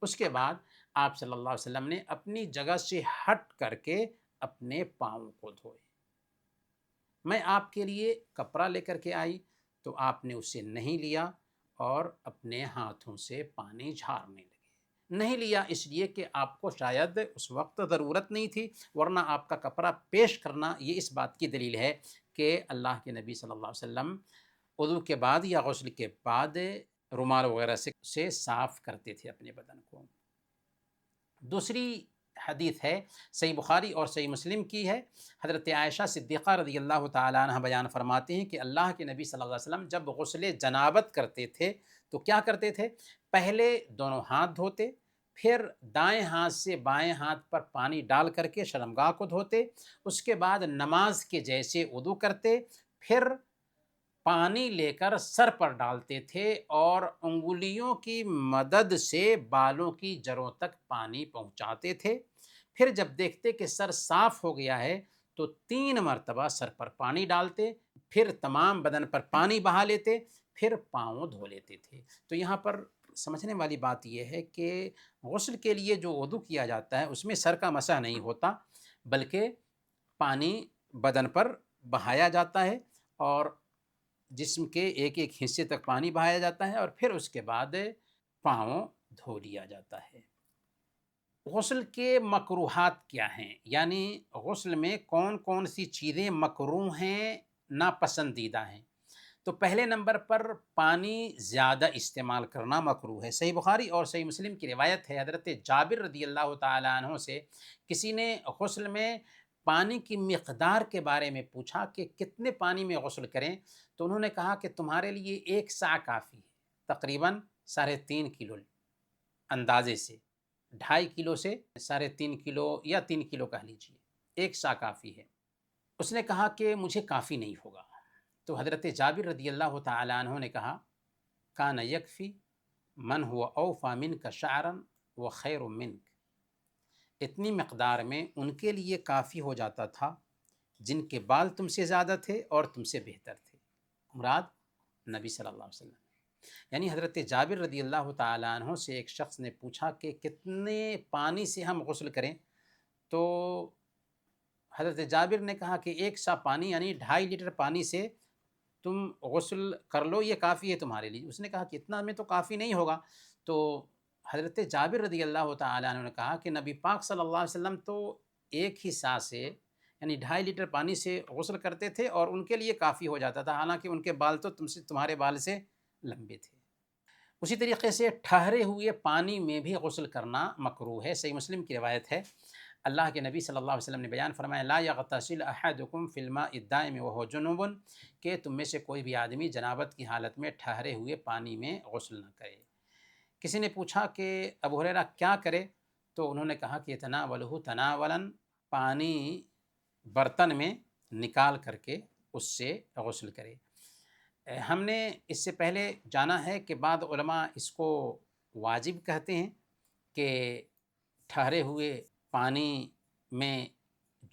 اس کے بعد آپ صلی اللہ علیہ وسلم نے اپنی جگہ سے ہٹ کر کے اپنے پاؤں کو دھوئے۔ میں آپ کے لیے کپڑا لے کر کے آئی تو آپ نے اسے نہیں لیا اور اپنے ہاتھوں سے پانی جھاڑنے لگے۔ نہیں لیا اس لیے کہ آپ کو شاید اس وقت ضرورت نہیں تھی، ورنہ آپ کا کپڑا پیش کرنا یہ اس بات کی دلیل ہے کہ اللہ کے نبی صلی اللہ علیہ وسلم وضو کے بعد یا غسل کے بعد رومال وغیرہ سے صاف کرتے تھے اپنے بدن کو۔ دوسری حدیث ہے صحیح بخاری اور صحیح مسلم کی ہے، حضرت عائشہ صدیقہ رضی اللہ تعالیٰ عنہ بیان فرماتے ہیں کہ اللہ کے نبی صلی اللہ علیہ وسلم جب غسل جنابت کرتے تھے تو کیا کرتے تھے؟ پہلے دونوں ہاتھ دھوتے، پھر دائیں ہاتھ سے بائیں ہاتھ پر پانی ڈال کر کے شرمگاہ کو دھوتے، اس کے بعد نماز کے جیسے وضو کرتے، پھر پانی لے کر سر پر ڈالتے تھے اور انگلیوں کی مدد سے بالوں کی جڑوں تک پانی پہنچاتے تھے، پھر جب دیکھتے کہ سر صاف ہو گیا ہے تو 3 مرتبہ سر پر پانی ڈالتے، پھر تمام بدن پر پانی بہا لیتے، پھر پاؤں دھو لیتے تھے۔ تو یہاں پر سمجھنے والی بات یہ ہے کہ غسل کے لیے جو وضو کیا جاتا ہے اس میں سر کا مسح نہیں ہوتا، بلکہ پانی بدن پر بہایا جاتا ہے اور جسم کے ایک ایک حصے تک پانی بہایا جاتا ہے اور پھر اس کے بعد پاؤں دھو لیا جاتا ہے۔ غسل کے مکروہات کیا ہیں؟ یعنی غسل میں کون کون سی چیزیں مکروہ ہیں، ناپسندیدہ ہیں؟ تو پہلے نمبر پر پانی زیادہ استعمال کرنا مکروہ ہے۔ صحیح بخاری اور صحیح مسلم کی روایت ہے، حضرت جابر رضی اللہ تعالیٰ عنہ سے کسی نے غسل میں پانی کی مقدار کے بارے میں پوچھا کہ کتنے پانی میں غسل کریں، تو انہوں نے کہا کہ تمہارے لیے 1 سا کافی ہے، تقریباً 3.5 کلو اندازے سے، 2.5 کلو سے 3.5 کلو یا 3 کلو کہہ لیجیے، 1 سا کافی ہے۔ اس نے کہا کہ مجھے کافی نہیں ہوگا، تو حضرت جابر رضی اللہ تعالیٰ عنہ نے کہا کان یکفی من ہوا اوفا منک شعرا و خیر منک، اتنی مقدار میں ان کے لیے کافی ہو جاتا تھا جن کے بال تم سے زیادہ تھے اور تم سے بہتر تھے، مراد نبی صلی اللہ علیہ وسلم۔ یعنی حضرت جابر رضی اللہ تعالیٰ عنہ سے ایک شخص نے پوچھا کہ کتنے پانی سے ہم غسل کریں، تو حضرت جابر نے کہا کہ 1 سا پانی یعنی 2.5 لیٹر پانی سے تم غسل کر لو، یہ کافی ہے تمہارے لیے۔ اس نے کہا کہ اتنا میں تو کافی نہیں ہوگا، تو حضرت جابر رضی اللہ تعالیٰ عنہ نے کہا کہ نبی پاک صلی اللہ علیہ وسلم تو 1 ہی سا سے یعنی 2.5 لیٹر پانی سے غسل کرتے تھے اور ان کے لیے کافی ہو جاتا تھا، حالانکہ ان کے بال تو تمہارے بال سے لمبے تھے۔ اسی طریقے سے ٹھہرے ہوئے پانی میں بھی غسل کرنا مکروہ ہے۔ صحیح مسلم کی روایت ہے، اللہ کے نبی صلی اللہ علیہ وسلم نے بیان فرمایا لا یغتسل احدکم فی الماء الدائم وہو جنوب، کہ تم میں سے کوئی بھی آدمی جنابت کی حالت میں ٹھہرے ہوئے پانی میں غسل نہ کرے۔ کسی نے پوچھا کہ ابو ہریرہ کیا کرے، تو انہوں نے کہا کہ تناولہ تناولا، پانی برتن میں نکال کر کے اس سے غسل کرے۔ ہم نے اس سے پہلے جانا ہے کہ بعض علماء اس کو واجب کہتے ہیں کہ ٹھہرے ہوئے پانی میں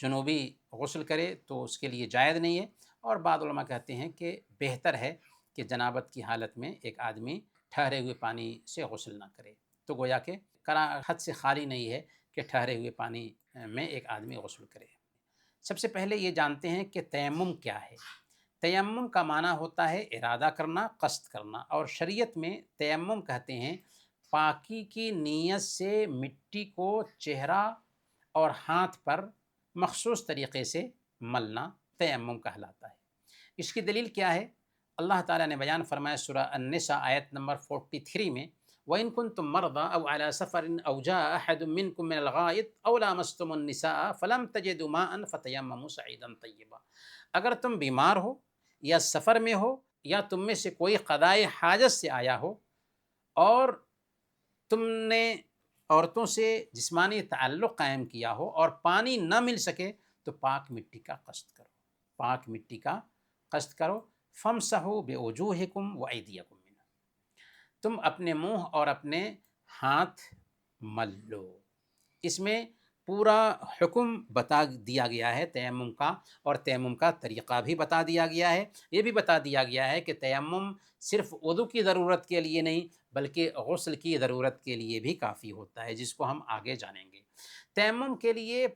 جنوبی غسل کرے تو اس کے لیے جائز نہیں ہے، اور بعض علماء کہتے ہیں کہ بہتر ہے کہ جنابت کی حالت میں ایک آدمی ٹھہرے ہوئے پانی سے غسل نہ کرے، تو گویا کہ کراہت سے خالی نہیں ہے کہ ٹھہرے ہوئے پانی میں ایک آدمی غسل کرے۔ سب سے پہلے یہ جانتے ہیں کہ تیمم کیا ہے۔ تیمم کا معنی ہوتا ہے ارادہ کرنا، قصد کرنا، اور شریعت میں تیمم کہتے ہیں پاکی کی نیت سے مٹی کو چہرہ اور ہاتھ پر مخصوص طریقے سے ملنا تیمم کہلاتا ہے۔ اس کی دلیل کیا ہے؟ اللہ تعالیٰ نے بیان فرمایا سورہ النساء آیت نمبر 43 میں وَإِن كُنتُم مَرْضَىٰ أَوْ عَلَىٰ سَفَرٍ أَوْ جَاءَ أَحَدٌ مِّنكُم مِّنَ الْغَائِطِ أَوْ لَامَسْتُمُ النِّسَاءَ فَلَمْ تَجِدُوا مَاءً فَتَيَمَّمُوا صَعِيدًا طَيِّبًا، اگر تم بیمار ہو یا سفر میں ہو یا تم میں سے کوئی قضائے حاجت سے آیا ہو اور تم نے عورتوں سے جسمانی تعلق قائم کیا ہو اور پانی نہ مل سکے تو پاک مٹی کا قصد کرو، پاک مٹی کا قصد کرو۔ فَامْسَحُوا بِوُجُوهِكُمْ وَأَيْدِيَكُمْ مِنْهُ، تم اپنے منہ اور اپنے ہاتھ مل لو۔ اس میں پورا حکم بتا دیا گیا ہے تیمم کا، اور تیمم کا طریقہ بھی بتا دیا گیا ہے۔ یہ بھی بتا دیا گیا ہے کہ تیمم صرف وضو کی ضرورت کے لیے نہیں بلکہ غسل کی ضرورت کے لیے بھی کافی ہوتا ہے، جس کو ہم آگے جانیں گے۔ تیمم کے لیے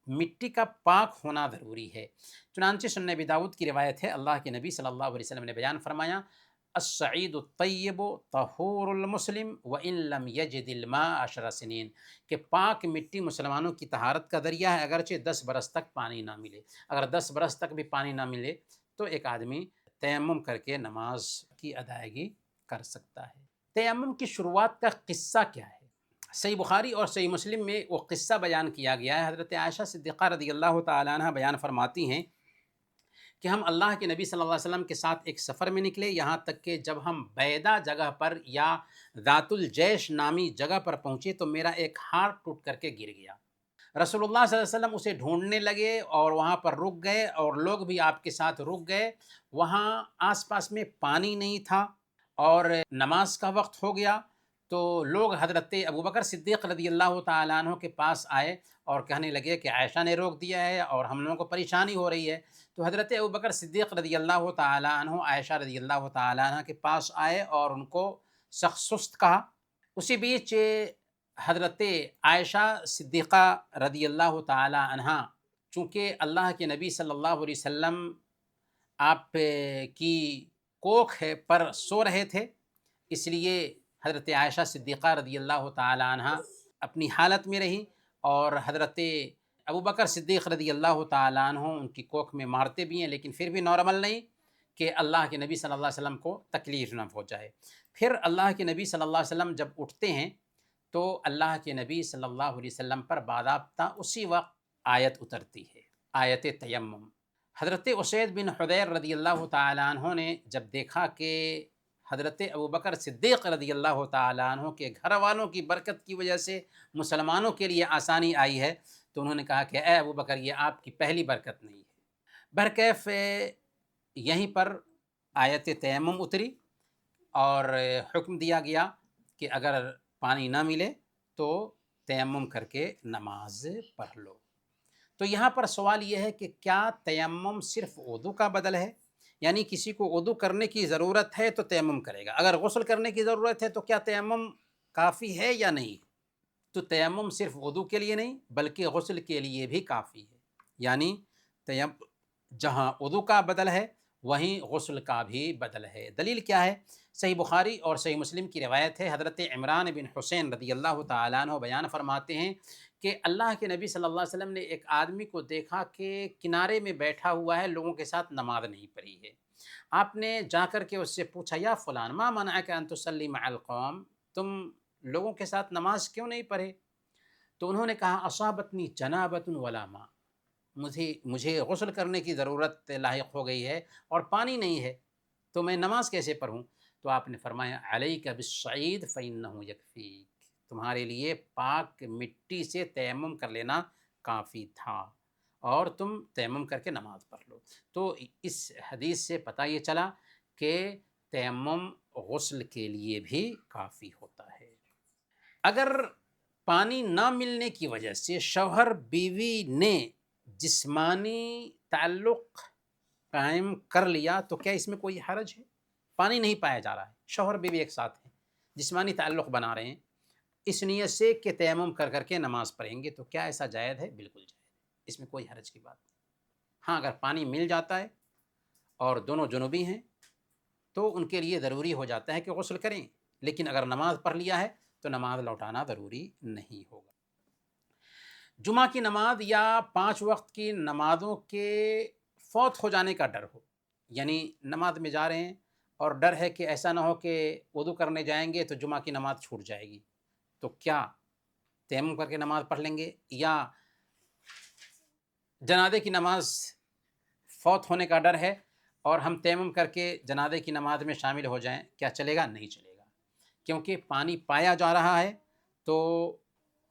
مٹی کا پاک ہونا ضروری ہے، چنانچہ سنن ابی داؤد کی روایت ہے، اللہ کے نبی صلی اللہ علیہ وسلم نے بیان فرمایا الصعید الطیب طہور المسلم وإن لم یجد الماء 10 سنین، کہ پاک مٹی مسلمانوں کی طہارت کا ذریعہ ہے اگرچہ 10 برس تک پانی نہ ملے۔ اگر 10 برس تک بھی پانی نہ ملے تو ایک آدمی تیمم کر کے نماز کی ادائیگی کر سکتا ہے۔ تیمم کی شروعات کا قصہ کیا ہے؟ صحیح بخاری اور صحیح مسلم میں وہ قصہ بیان کیا گیا ہے۔ حضرت عائشہ صدیقہ رضی اللہ تعالیٰ عنہ بیان فرماتی ہیں کہ ہم اللہ کے نبی صلی اللہ علیہ وسلم کے ساتھ ایک سفر میں نکلے، یہاں تک کہ جب ہم بیدا جگہ پر یا ذات الجیش نامی جگہ پر پہنچے تو میرا ایک ہار ٹوٹ کر کے گر گیا۔ رسول اللہ صلی اللہ علیہ وسلم اسے ڈھونڈنے لگے اور وہاں پر رک گئے، اور لوگ بھی آپ کے ساتھ رک گئے۔ وہاں آس پاس میں پانی نہیں تھا اور نماز کا وقت ہو گیا، تو لوگ حضرت ابوبکر صدیق رضی اللہ تعالیٰ عنہ کے پاس آئے اور کہنے لگے کہ عائشہ نے روک دیا ہے اور ہم لوگوں کو پریشانی ہو رہی ہے۔ تو حضرت ابوبکر صدیق رضی اللہ تعالیٰ عنہ عائشہ رضی اللہ تعالیٰ عنہ کے پاس آئے اور ان کو سخت سست کہا اسی بیچ حضرت عائشہ صدیقہ رضی اللہ تعالی عنہا، چونکہ اللہ کے نبی صلی اللہ علیہ وسلم آپ کی کوکھ پر سو رہے تھے، اس لیے حضرت عائشہ صدیقہ رضی اللہ تعالی عنہا اپنی حالت میں رہی، اور حضرت ابوبکر صدیق رضی اللہ تعالیٰ عنہ ان کی کوکھ میں مارتے بھی ہیں، لیکن پھر بھی نارمل نہیں کہ اللہ کے نبی صلی اللہ علیہ وسلم کو تکلیف نہ پہنچائے۔ پھر اللہ کے نبی صلی اللہ علیہ وسلم جب اٹھتے ہیں تو اللہ کے نبی صلی اللہ علیہ وسلم پر باضابطہ اسی وقت آیت اترتی ہے، آیت تیمم۔ حضرت اسید بن حضیر رضی اللہ تعالیٰ عنہ نے جب دیکھا کہ حضرت ابوبکر صدیق رضی اللہ تعالیٰ عنہ کے گھر والوں کی برکت کی وجہ سے مسلمانوں کے لیے آسانی آئی ہے، تو انہوں نے کہا کہ اے ابوبکر، یہ آپ کی پہلی برکت نہیں ہے۔ برکیف یہیں پر آیت تیمم اتری اور حکم دیا گیا کہ اگر پانی نہ ملے تو تیمم کر کے نماز پڑھ لو۔ تو یہاں پر سوال یہ ہے کہ کیا تیمم صرف وضو کا بدل ہے؟ یعنی کسی کو وضو کرنے کی ضرورت ہے تو تیمم کرے گا، اگر غسل کرنے کی ضرورت ہے تو کیا تیمم کافی ہے یا نہیں؟ تو تیمم صرف وضو کے لیے نہیں بلکہ غسل کے لیے بھی کافی ہے، یعنی جہاں وضو کا بدل ہے وہیں غسل کا بھی بدل ہے۔ دلیل کیا ہے؟ صحیح بخاری اور صحیح مسلم کی روایت ہے، حضرت عمران بن حسین رضی اللہ تعالیٰ عنہ بیان فرماتے ہیں کہ اللہ کے نبی صلی اللہ علیہ وسلم نے ایک آدمی کو دیکھا کہ کنارے میں بیٹھا ہوا ہے، لوگوں کے ساتھ نماز نہیں پڑھی ہے۔ آپ نے جا کر کے اس سے پوچھا، یا فلان ما منعک ان تصلی مع القوم، تم لوگوں کے ساتھ نماز کیوں نہیں پڑھے؟ تو انہوں نے کہا، اصابتنی جنابۃ ولا ماء، مجھے غسل کرنے کی ضرورت لاحق ہو گئی ہے اور پانی نہیں ہے، تو میں نماز کیسے پڑھوں؟ تو آپ نے فرمایا، علیک بالصعید فإنہ یکفیک، تمہارے لیے پاک مٹی سے تیمم کر لینا کافی تھا اور تم تیمم کر کے نماز پڑھ لو۔ تو اس حدیث سے پتہ یہ چلا کہ تیمم غسل کے لیے بھی کافی ہوتا ہے۔ اگر پانی نہ ملنے کی وجہ سے شوہر بیوی نے جسمانی تعلق قائم کر لیا تو کیا اس میں کوئی حرج ہے؟ پانی نہیں پایا جا رہا ہے، شوہر بیوی ایک ساتھ ہیں، جسمانی تعلق بنا رہے ہیں، اس نیت سے کہ تیمم کر کر کے نماز پڑھیں گے، تو کیا ایسا جائز ہے؟ بالکل جائز ہے، اس میں کوئی حرج کی بات نہیں۔ ہاں، اگر پانی مل جاتا ہے اور دونوں جنوبی ہیں تو ان کے لیے ضروری ہو جاتا ہے کہ غسل کریں، لیکن اگر نماز پڑھ لیا ہے تو نماز لوٹانا ضروری نہیں ہوگا۔ جمعہ کی نماز یا 5 وقت کی نمازوں کے فوت ہو جانے کا ڈر ہو، یعنی نماز میں جا رہے ہیں اور ڈر ہے کہ ایسا نہ ہو کہ وضو کرنے جائیں گے تو جمعہ کی نماز چھوٹ جائے گی، تو کیا تیمم کر کے نماز پڑھ لیں گے؟ یا جنازے کی نماز فوت ہونے کا ڈر ہے اور ہم تیمم کر کے جنازے کی نماز میں شامل ہو جائیں، کیا چلے گا؟ نہیں چلے گا، کیونکہ پانی پایا جا رہا ہے تو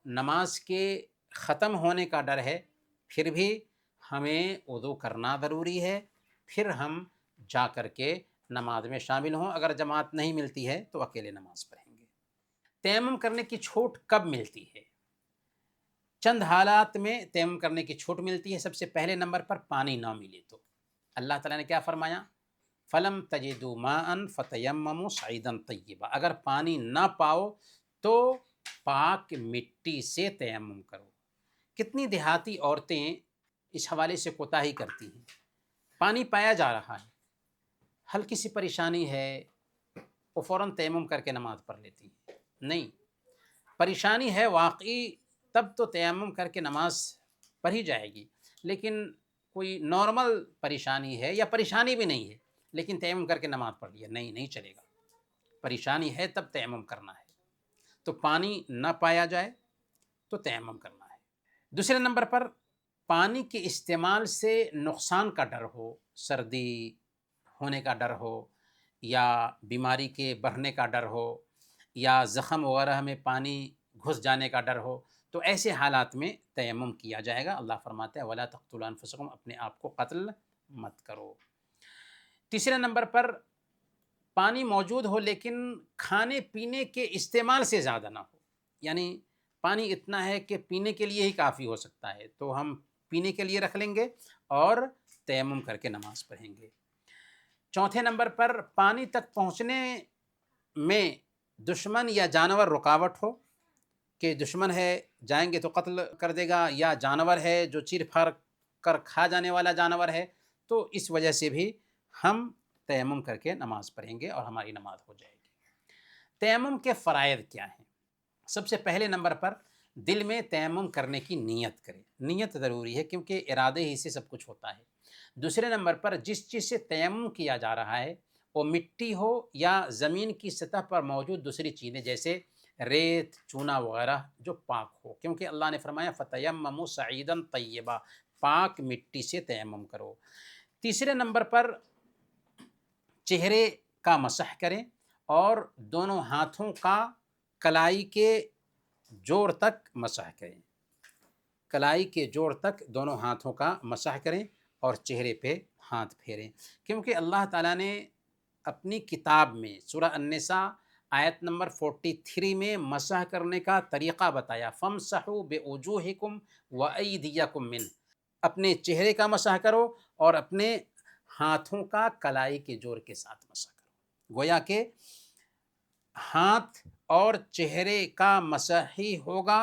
نماز کے ختم ہونے کا ڈر ہے، پھر بھی ہمیں وضو کرنا ضروری ہے، پھر ہم جا کر کے نماز میں شامل ہوں، اگر جماعت نہیں ملتی ہے تو اکیلے نماز پڑھیں گے۔ تیمم کرنے کی چھوٹ کب ملتی ہے؟ چند حالات میں تیمم کرنے کی چھوٹ ملتی ہے۔ سب سے پہلے نمبر پر پانی نہ ملے تو اللہ تعالیٰ نے کیا فرمایا؟ فَلَمْ تَجِدُوا مَاءً فَتَيَمَّمُوا صَعِيدًا طَيِّبًا، اگر پانی نہ پاؤ تو پاک مٹی سے تیمم کرو۔ کتنی دیہاتی عورتیں اس حوالے سے کوتاہی کرتی ہیں، پانی پایا جا رہا ہے، ہلکی سی پریشانی ہے، وہ فوراً تیمم کر کے نماز پڑھ لیتی ہیں۔ نہیں، پریشانی ہے واقعی تب تو تیمم کر کے نماز پڑھی جائے گی، لیکن کوئی نارمل پریشانی ہے یا پریشانی بھی نہیں ہے لیکن تیمم کر کے نماز پڑھ لیا، نہیں چلے گا، پریشانی ہے تب تیمم کرنا ہے۔ تو پانی نہ پایا جائے تو تیمم کرنا ہے۔ دوسرے نمبر پر پانی کے استعمال سے نقصان کا ڈر ہو، سردی ہونے کا ڈر ہو یا بیماری کے بڑھنے کا ڈر ہو یا زخم وغیرہ میں پانی گھس جانے کا ڈر ہو، تو ایسے حالات میں تیمم کیا جائے گا۔ اللہ فرماتا ہے وَلَا تَقْتُلُوا أَنفُسَكُمْ، اپنے آپ کو قتل مت کرو۔ تیسرے نمبر پر پانی موجود ہو لیکن کھانے پینے کے استعمال سے زیادہ نہ ہو، یعنی پانی اتنا ہے کہ پینے کے لیے ہی کافی ہو سکتا ہے تو ہم پینے کے لیے رکھ لیں گے اور تیمم کر کے نماز پڑھیں گے۔ چوتھے نمبر پر پانی تک پہنچنے میں دشمن یا جانور رکاوٹ ہو کہ دشمن ہے جائیں گے تو قتل کر دے گا، یا جانور ہے جو چیر پھاڑ کر کھا جانے والا جانور ہے، تو اس وجہ سے بھی ہم تیمم کر کے نماز پڑھیں گے اور ہماری نماز ہو جائے گی۔ تیمم کے فرائض کیا ہیں؟ سب سے پہلے نمبر پر دل میں تیمم کرنے کی نیت کریں۔ نیت ضروری ہے کیونکہ ارادے ہی سے سب کچھ ہوتا ہے۔ دوسرے نمبر پر جس چیز سے تیمم کیا جا رہا ہے وہ مٹی ہو یا زمین کی سطح پر موجود دوسری چیزیں جیسے ریت، چونا وغیرہ جو پاک ہو، کیونکہ اللہ نے فرمایا فَتَيَمَّمُوا صَعِيدًا طَيِّبًا، پاک مٹی سے تیمم کرو۔ تیسرے نمبر پر چہرے کا مسح کریں اور دونوں ہاتھوں کا کلائی کے جوڑ تک مسح کریں۔ کلائی کے جوڑ تک دونوں ہاتھوں کا مسح کریں اور چہرے پہ ہاتھ پھیریں، کیونکہ اللہ تعالیٰ نے اپنی کتاب میں سورہ النساء آیت نمبر 43 میں مسح کرنے کا طریقہ بتایا، فَامْسَحُوا بِوُجُوهِكُمْ وَأَيْدِيَكُمْ مِنْ، اپنے چہرے کا مسح کرو اور اپنے ہاتھوں کا کلائی کے جوڑ کے ساتھ مسح کرو۔ گویا کہ ہاتھ اور چہرے کا مسح ہی ہوگا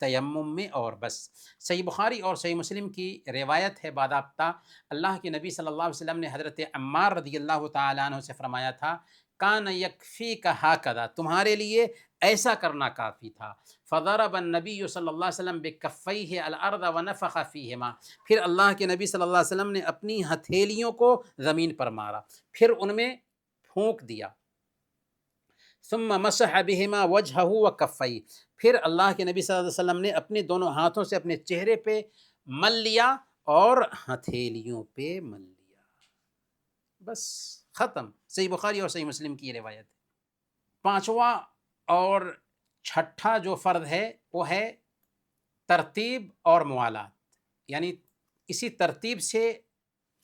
تیمم میں اور بس۔ صحیح بخاری اور صحیح مسلم کی روایت ہے باضابطہ، اللہ کے نبی صلی اللہ علیہ وسلم نے حضرت عمار رضی اللہ تعالیٰ عنہ سے فرمایا تھا، کان یکفیک ہاکذا، تمہارے لیے ایسا کرنا کافی تھا۔ فضرب النبی صلی اللہ علیہ وسلم بکفیہ الارض ونفخ فیہما، پھر اللہ کے نبی صلی اللہ علیہ وسلم نے اپنی ہتھیلیوں کو زمین پر مارا، پھر ان میں پھونک دیا۔ ثم مسح بہما وجہہ وکفیہ، پھر اللہ کے نبی صلی اللہ علیہ وسلم نے اپنے دونوں ہاتھوں سے اپنے چہرے پہ مل لیا اور ہتھیلیوں پہ مل لیا، بس ختم۔ صحیح بخاری اور صحیح مسلم کی یہ روایت ہے۔ پانچواں اور چھٹا جو فرض ہے وہ ہے ترتیب اور موالات، یعنی اسی ترتیب سے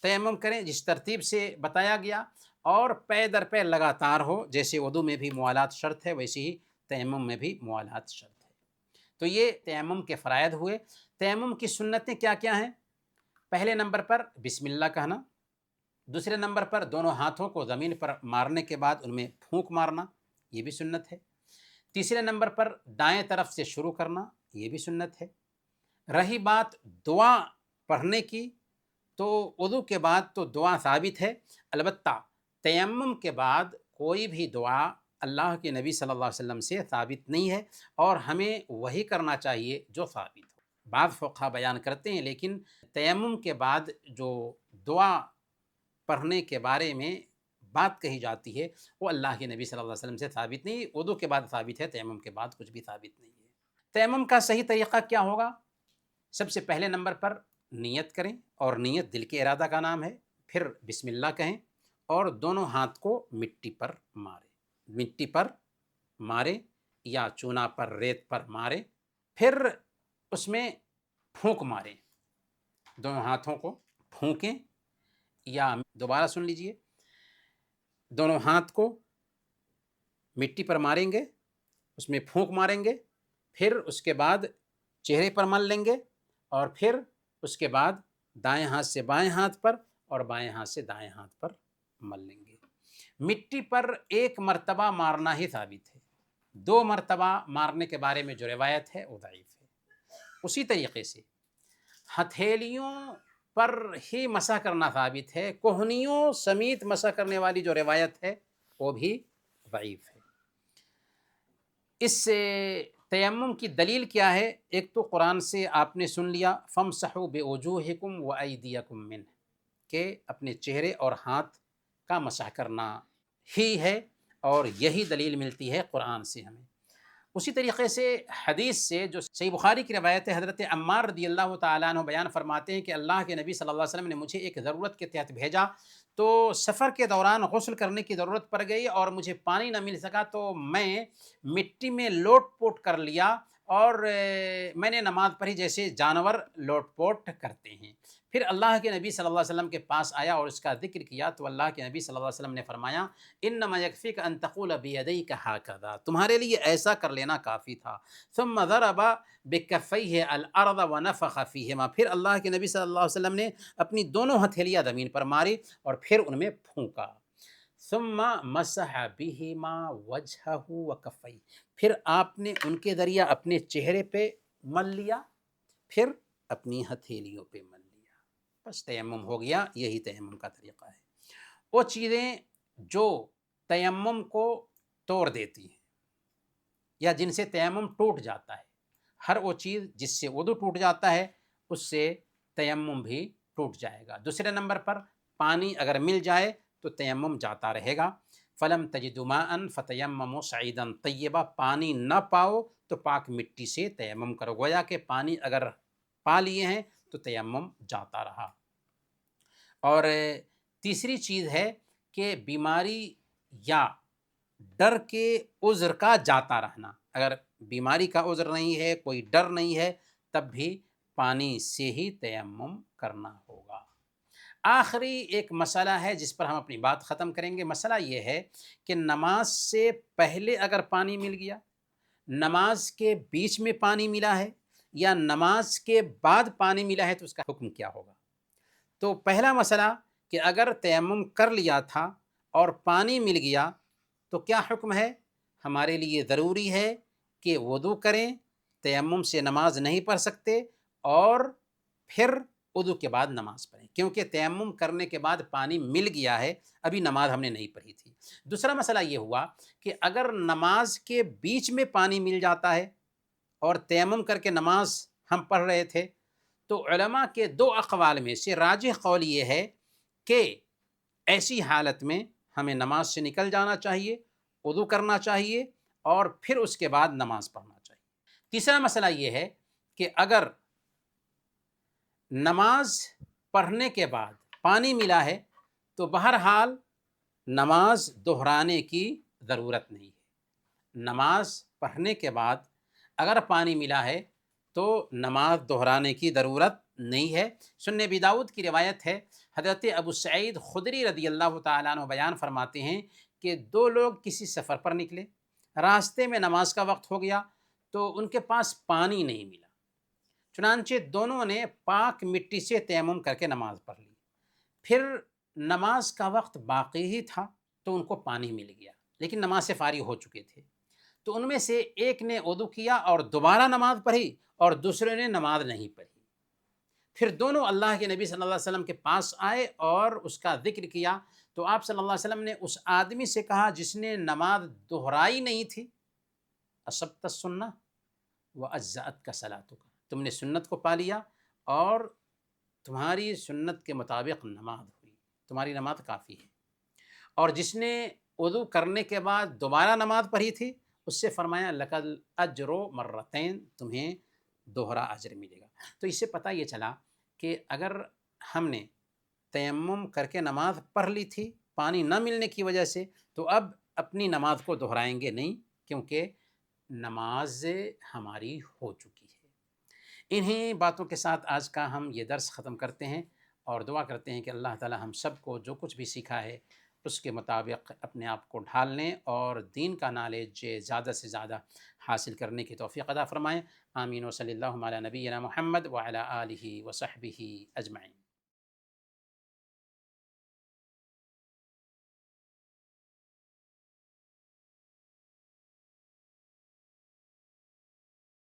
تیمم کریں جس ترتیب سے بتایا گیا، اور پے در پے لگاتار ہو، جیسے وضو میں بھی موالات شرط ہے ویسے ہی تیمم میں بھی موالات شرط ہے۔ تو یہ تیمم کے فرائض ہوئے۔ تیمم کی سنتیں کیا کیا ہیں؟ پہلے نمبر پر بسم اللہ کہنا، دوسرے نمبر پر دونوں ہاتھوں کو زمین پر مارنے کے بعد ان میں پھونک مارنا، یہ بھی سنت ہے۔ تیسرے نمبر پر دائیں طرف سے شروع کرنا، یہ بھی سنت ہے۔ رہی بات دعا پڑھنے کی، تو وضو کے بعد تو دعا ثابت ہے، البتہ تیمم کے بعد کوئی بھی دعا اللہ کے نبی صلی اللہ علیہ وسلم سے ثابت نہیں ہے، اور ہمیں وہی کرنا چاہیے جو ثابت ہو۔ بعض فقہا بیان کرتے ہیں لیکن تیمم کے بعد جو دعا پڑھنے کے بارے میں بات کہی جاتی ہے وہ اللہ کے نبی صلی اللہ علیہ وسلم سے ثابت نہیں، وضو کے بعد ثابت ہے، تیمم کے بعد کچھ بھی ثابت نہیں ہے۔ تیمم کا صحیح طریقہ کیا ہوگا؟ سب سے پہلے نمبر پر نیت کریں، اور نیت دل کے ارادہ کا نام ہے، پھر بسم اللہ کہیں اور دونوں ہاتھ کو مٹی پر مارے یا چونا پر، ریت پر مارے، پھر اس میں پھونک ماریں، دونوں ہاتھوں کو پھونکیں، یا دوبارہ سن لیجئے، دونوں ہاتھ کو مٹی پر ماریں گے، اس میں پھونک ماریں گے، پھر اس کے بعد چہرے پر مل لیں گے، اور پھر اس کے بعد دائیں ہاتھ سے بائیں ہاتھ پر اور بائیں ہاتھ سے دائیں ہاتھ پر مل لیں گے۔ مٹی پر ایک مرتبہ مارنا ہی ثابت ہے، 2 مرتبہ مارنے کے بارے میں جو روایت ہے وہ ضعیف ہے۔ اسی طریقے سے ہتھیلیوں پر ہی مسح کرنا ثابت ہے، کوہنیوں سمیت مسح کرنے والی جو روایت ہے وہ بھی ضعیف ہے۔ اس سے تیمم کی دلیل کیا ہے؟ ایک تو قرآن سے آپ نے سن لیا فَامْسَحُوا بِوُجُوهِكُمْ وَأَيْدِيَكُمْ مِنْ، کہ اپنے چہرے اور ہاتھ کا مسح کرنا ہی ہے، اور یہی دلیل ملتی ہے قرآن سے ہمیں۔ اسی طریقے سے حدیث سے جو صحیح بخاری کی روایت ہے، حضرت عمار رضی اللہ تعالیٰ عنہ بیان فرماتے ہیں کہ اللہ کے نبی صلی اللہ علیہ وسلم نے مجھے ایک ضرورت کے تحت بھیجا، تو سفر کے دوران غسل کرنے کی ضرورت پڑ گئی اور مجھے پانی نہ مل سکا، تو میں مٹی میں لوٹ پوٹ کر لیا، اور میں نے نماز پڑھی جیسے جانور لوٹ پوٹ کرتے ہیں۔ پھر اللہ کے نبی صلی اللہ علیہ وسلم کے پاس آیا اور اس کا ذکر کیا، تو اللہ کے نبی صلی اللہ علیہ وسلم نے فرمایا انما یکفیک ان تقول بیدیک ہاکذا، تمہارے لیے ایسا کر لینا کافی تھا۔ ثم ضرب بکفیہ الارض ونفخ فیہما، پھر اللہ کے نبی صلی اللہ علیہ وسلم نے اپنی دونوں ہتھیلیاں زمین پر ماری اور پھر ان میں پھونکا۔ ثم مسح بہما وجہہ وکفیہ، پھر آپ نے ان کے ذریعہ اپنے چہرے پہ مل لیا، پھر اپنی ہتھیلیوں پہ مل لیا، بس تیمم ہو گیا۔ یہی تیمم کا طریقہ ہے۔ وہ چیزیں جو تیمم کو توڑ دیتی ہیں یا جن سے تیمم ٹوٹ جاتا ہے، ہر وہ چیز جس سے وضو ٹوٹ جاتا ہے اس سے تیمم بھی ٹوٹ جائے گا۔ دوسرے نمبر پر پانی اگر مل جائے تو تیمم جاتا رہے گا۔ فلم تجدوا ماء فتیمموا صعیدا طیبا، پانی نہ پاؤ تو پاک مٹی سے تیمم کرو، گویا کہ پانی اگر پا لیے ہیں تو تیمم جاتا رہا۔ اور تیسری چیز ہے کہ بیماری یا ڈر کے عذر کا جاتا رہنا، اگر بیماری کا عذر نہیں ہے، کوئی ڈر نہیں ہے، تب بھی پانی سے ہی تیمم کرنا ہوگا۔ آخری ایک مسئلہ ہے جس پر ہم اپنی بات ختم کریں گے۔ مسئلہ یہ ہے کہ نماز سے پہلے اگر پانی مل گیا، نماز کے بیچ میں پانی ملا ہے یا نماز کے بعد پانی ملا ہے تو اس کا حکم کیا ہوگا؟ تو پہلا مسئلہ کہ اگر تیمم کر لیا تھا اور پانی مل گیا تو کیا حکم ہے؟ ہمارے لیے ضروری ہے کہ وضو کریں، تیمم سے نماز نہیں پڑھ سکتے، اور پھر وضو کے بعد نماز پڑھیں، کیونکہ تیمم کرنے کے بعد پانی مل گیا ہے، ابھی نماز ہم نے نہیں پڑھی تھی۔ دوسرا مسئلہ یہ ہوا کہ اگر نماز کے بیچ میں پانی مل جاتا ہے اور تیمم کر کے نماز ہم پڑھ رہے تھے، تو علماء کے دو اقوال میں سے راجح قول یہ ہے کہ ایسی حالت میں ہمیں نماز سے نکل جانا چاہیے، وضو کرنا چاہیے، اور پھر اس کے بعد نماز پڑھنا چاہیے۔ تیسرا مسئلہ یہ ہے کہ اگر نماز پڑھنے کے بعد پانی ملا ہے تو بہرحال نماز دہرانے کی ضرورت نہیں ہے۔ نماز پڑھنے کے بعد اگر پانی ملا ہے تو نماز دہرانے کی ضرورت نہیں ہے۔ سنن ابی داؤد کی روایت ہے، حضرت ابو سعید خدری رضی اللہ تعالیٰ عنہ بیان فرماتے ہیں کہ دو لوگ کسی سفر پر نکلے، راستے میں نماز کا وقت ہو گیا تو ان کے پاس پانی نہیں ملا، چنانچہ دونوں نے پاک مٹی سے تیمم کر کے نماز پڑھ لی۔ پھر نماز کا وقت باقی ہی تھا تو ان کو پانی مل گیا، لیکن نماز سے فارغ ہو چکے تھے، تو ان میں سے ایک نے وضو کیا اور دوبارہ نماز پڑھی، اور دوسرے نے نماز نہیں پڑھی۔ پھر دونوں اللہ کے نبی صلی اللہ علیہ وسلم کے پاس آئے اور اس کا ذکر کیا، تو آپ صلی اللہ علیہ وسلم نے اس آدمی سے کہا جس نے نماز دہرائی نہیں تھی، اصبت السنہ واجزأتک صلاتک، تم نے سنت کو پا لیا اور تمہاری سنت کے مطابق نماز ہوئی، تمہاری نماز کافی ہے۔ اور جس نے وضو کرنے کے بعد دوبارہ نماز پڑھی تھی، اس سے فرمایا لکل اجر مرتین، تمہیں دوہرا اجر ملے گا۔ تو اس سے پتہ یہ چلا کہ اگر ہم نے تیمم کر کے نماز پڑھ لی تھی پانی نہ ملنے کی وجہ سے، تو اب اپنی نماز کو دہرائیں گے نہیں، کیونکہ نماز ہماری ہو چکی ہے۔ انہی باتوں کے ساتھ آج کا ہم یہ درس ختم کرتے ہیں، اور دعا کرتے ہیں کہ اللہ تعالی ہم سب کو جو کچھ بھی سیکھا ہے اس کے مطابق اپنے آپ کو ڈھالنے اور دین کا نالج زیادہ سے زیادہ حاصل کرنے کی توفیق عطا فرمائیں۔ آمین و صلی اللہ علی نبینا محمد وعلی آلہ وصحبہ اجمعین۔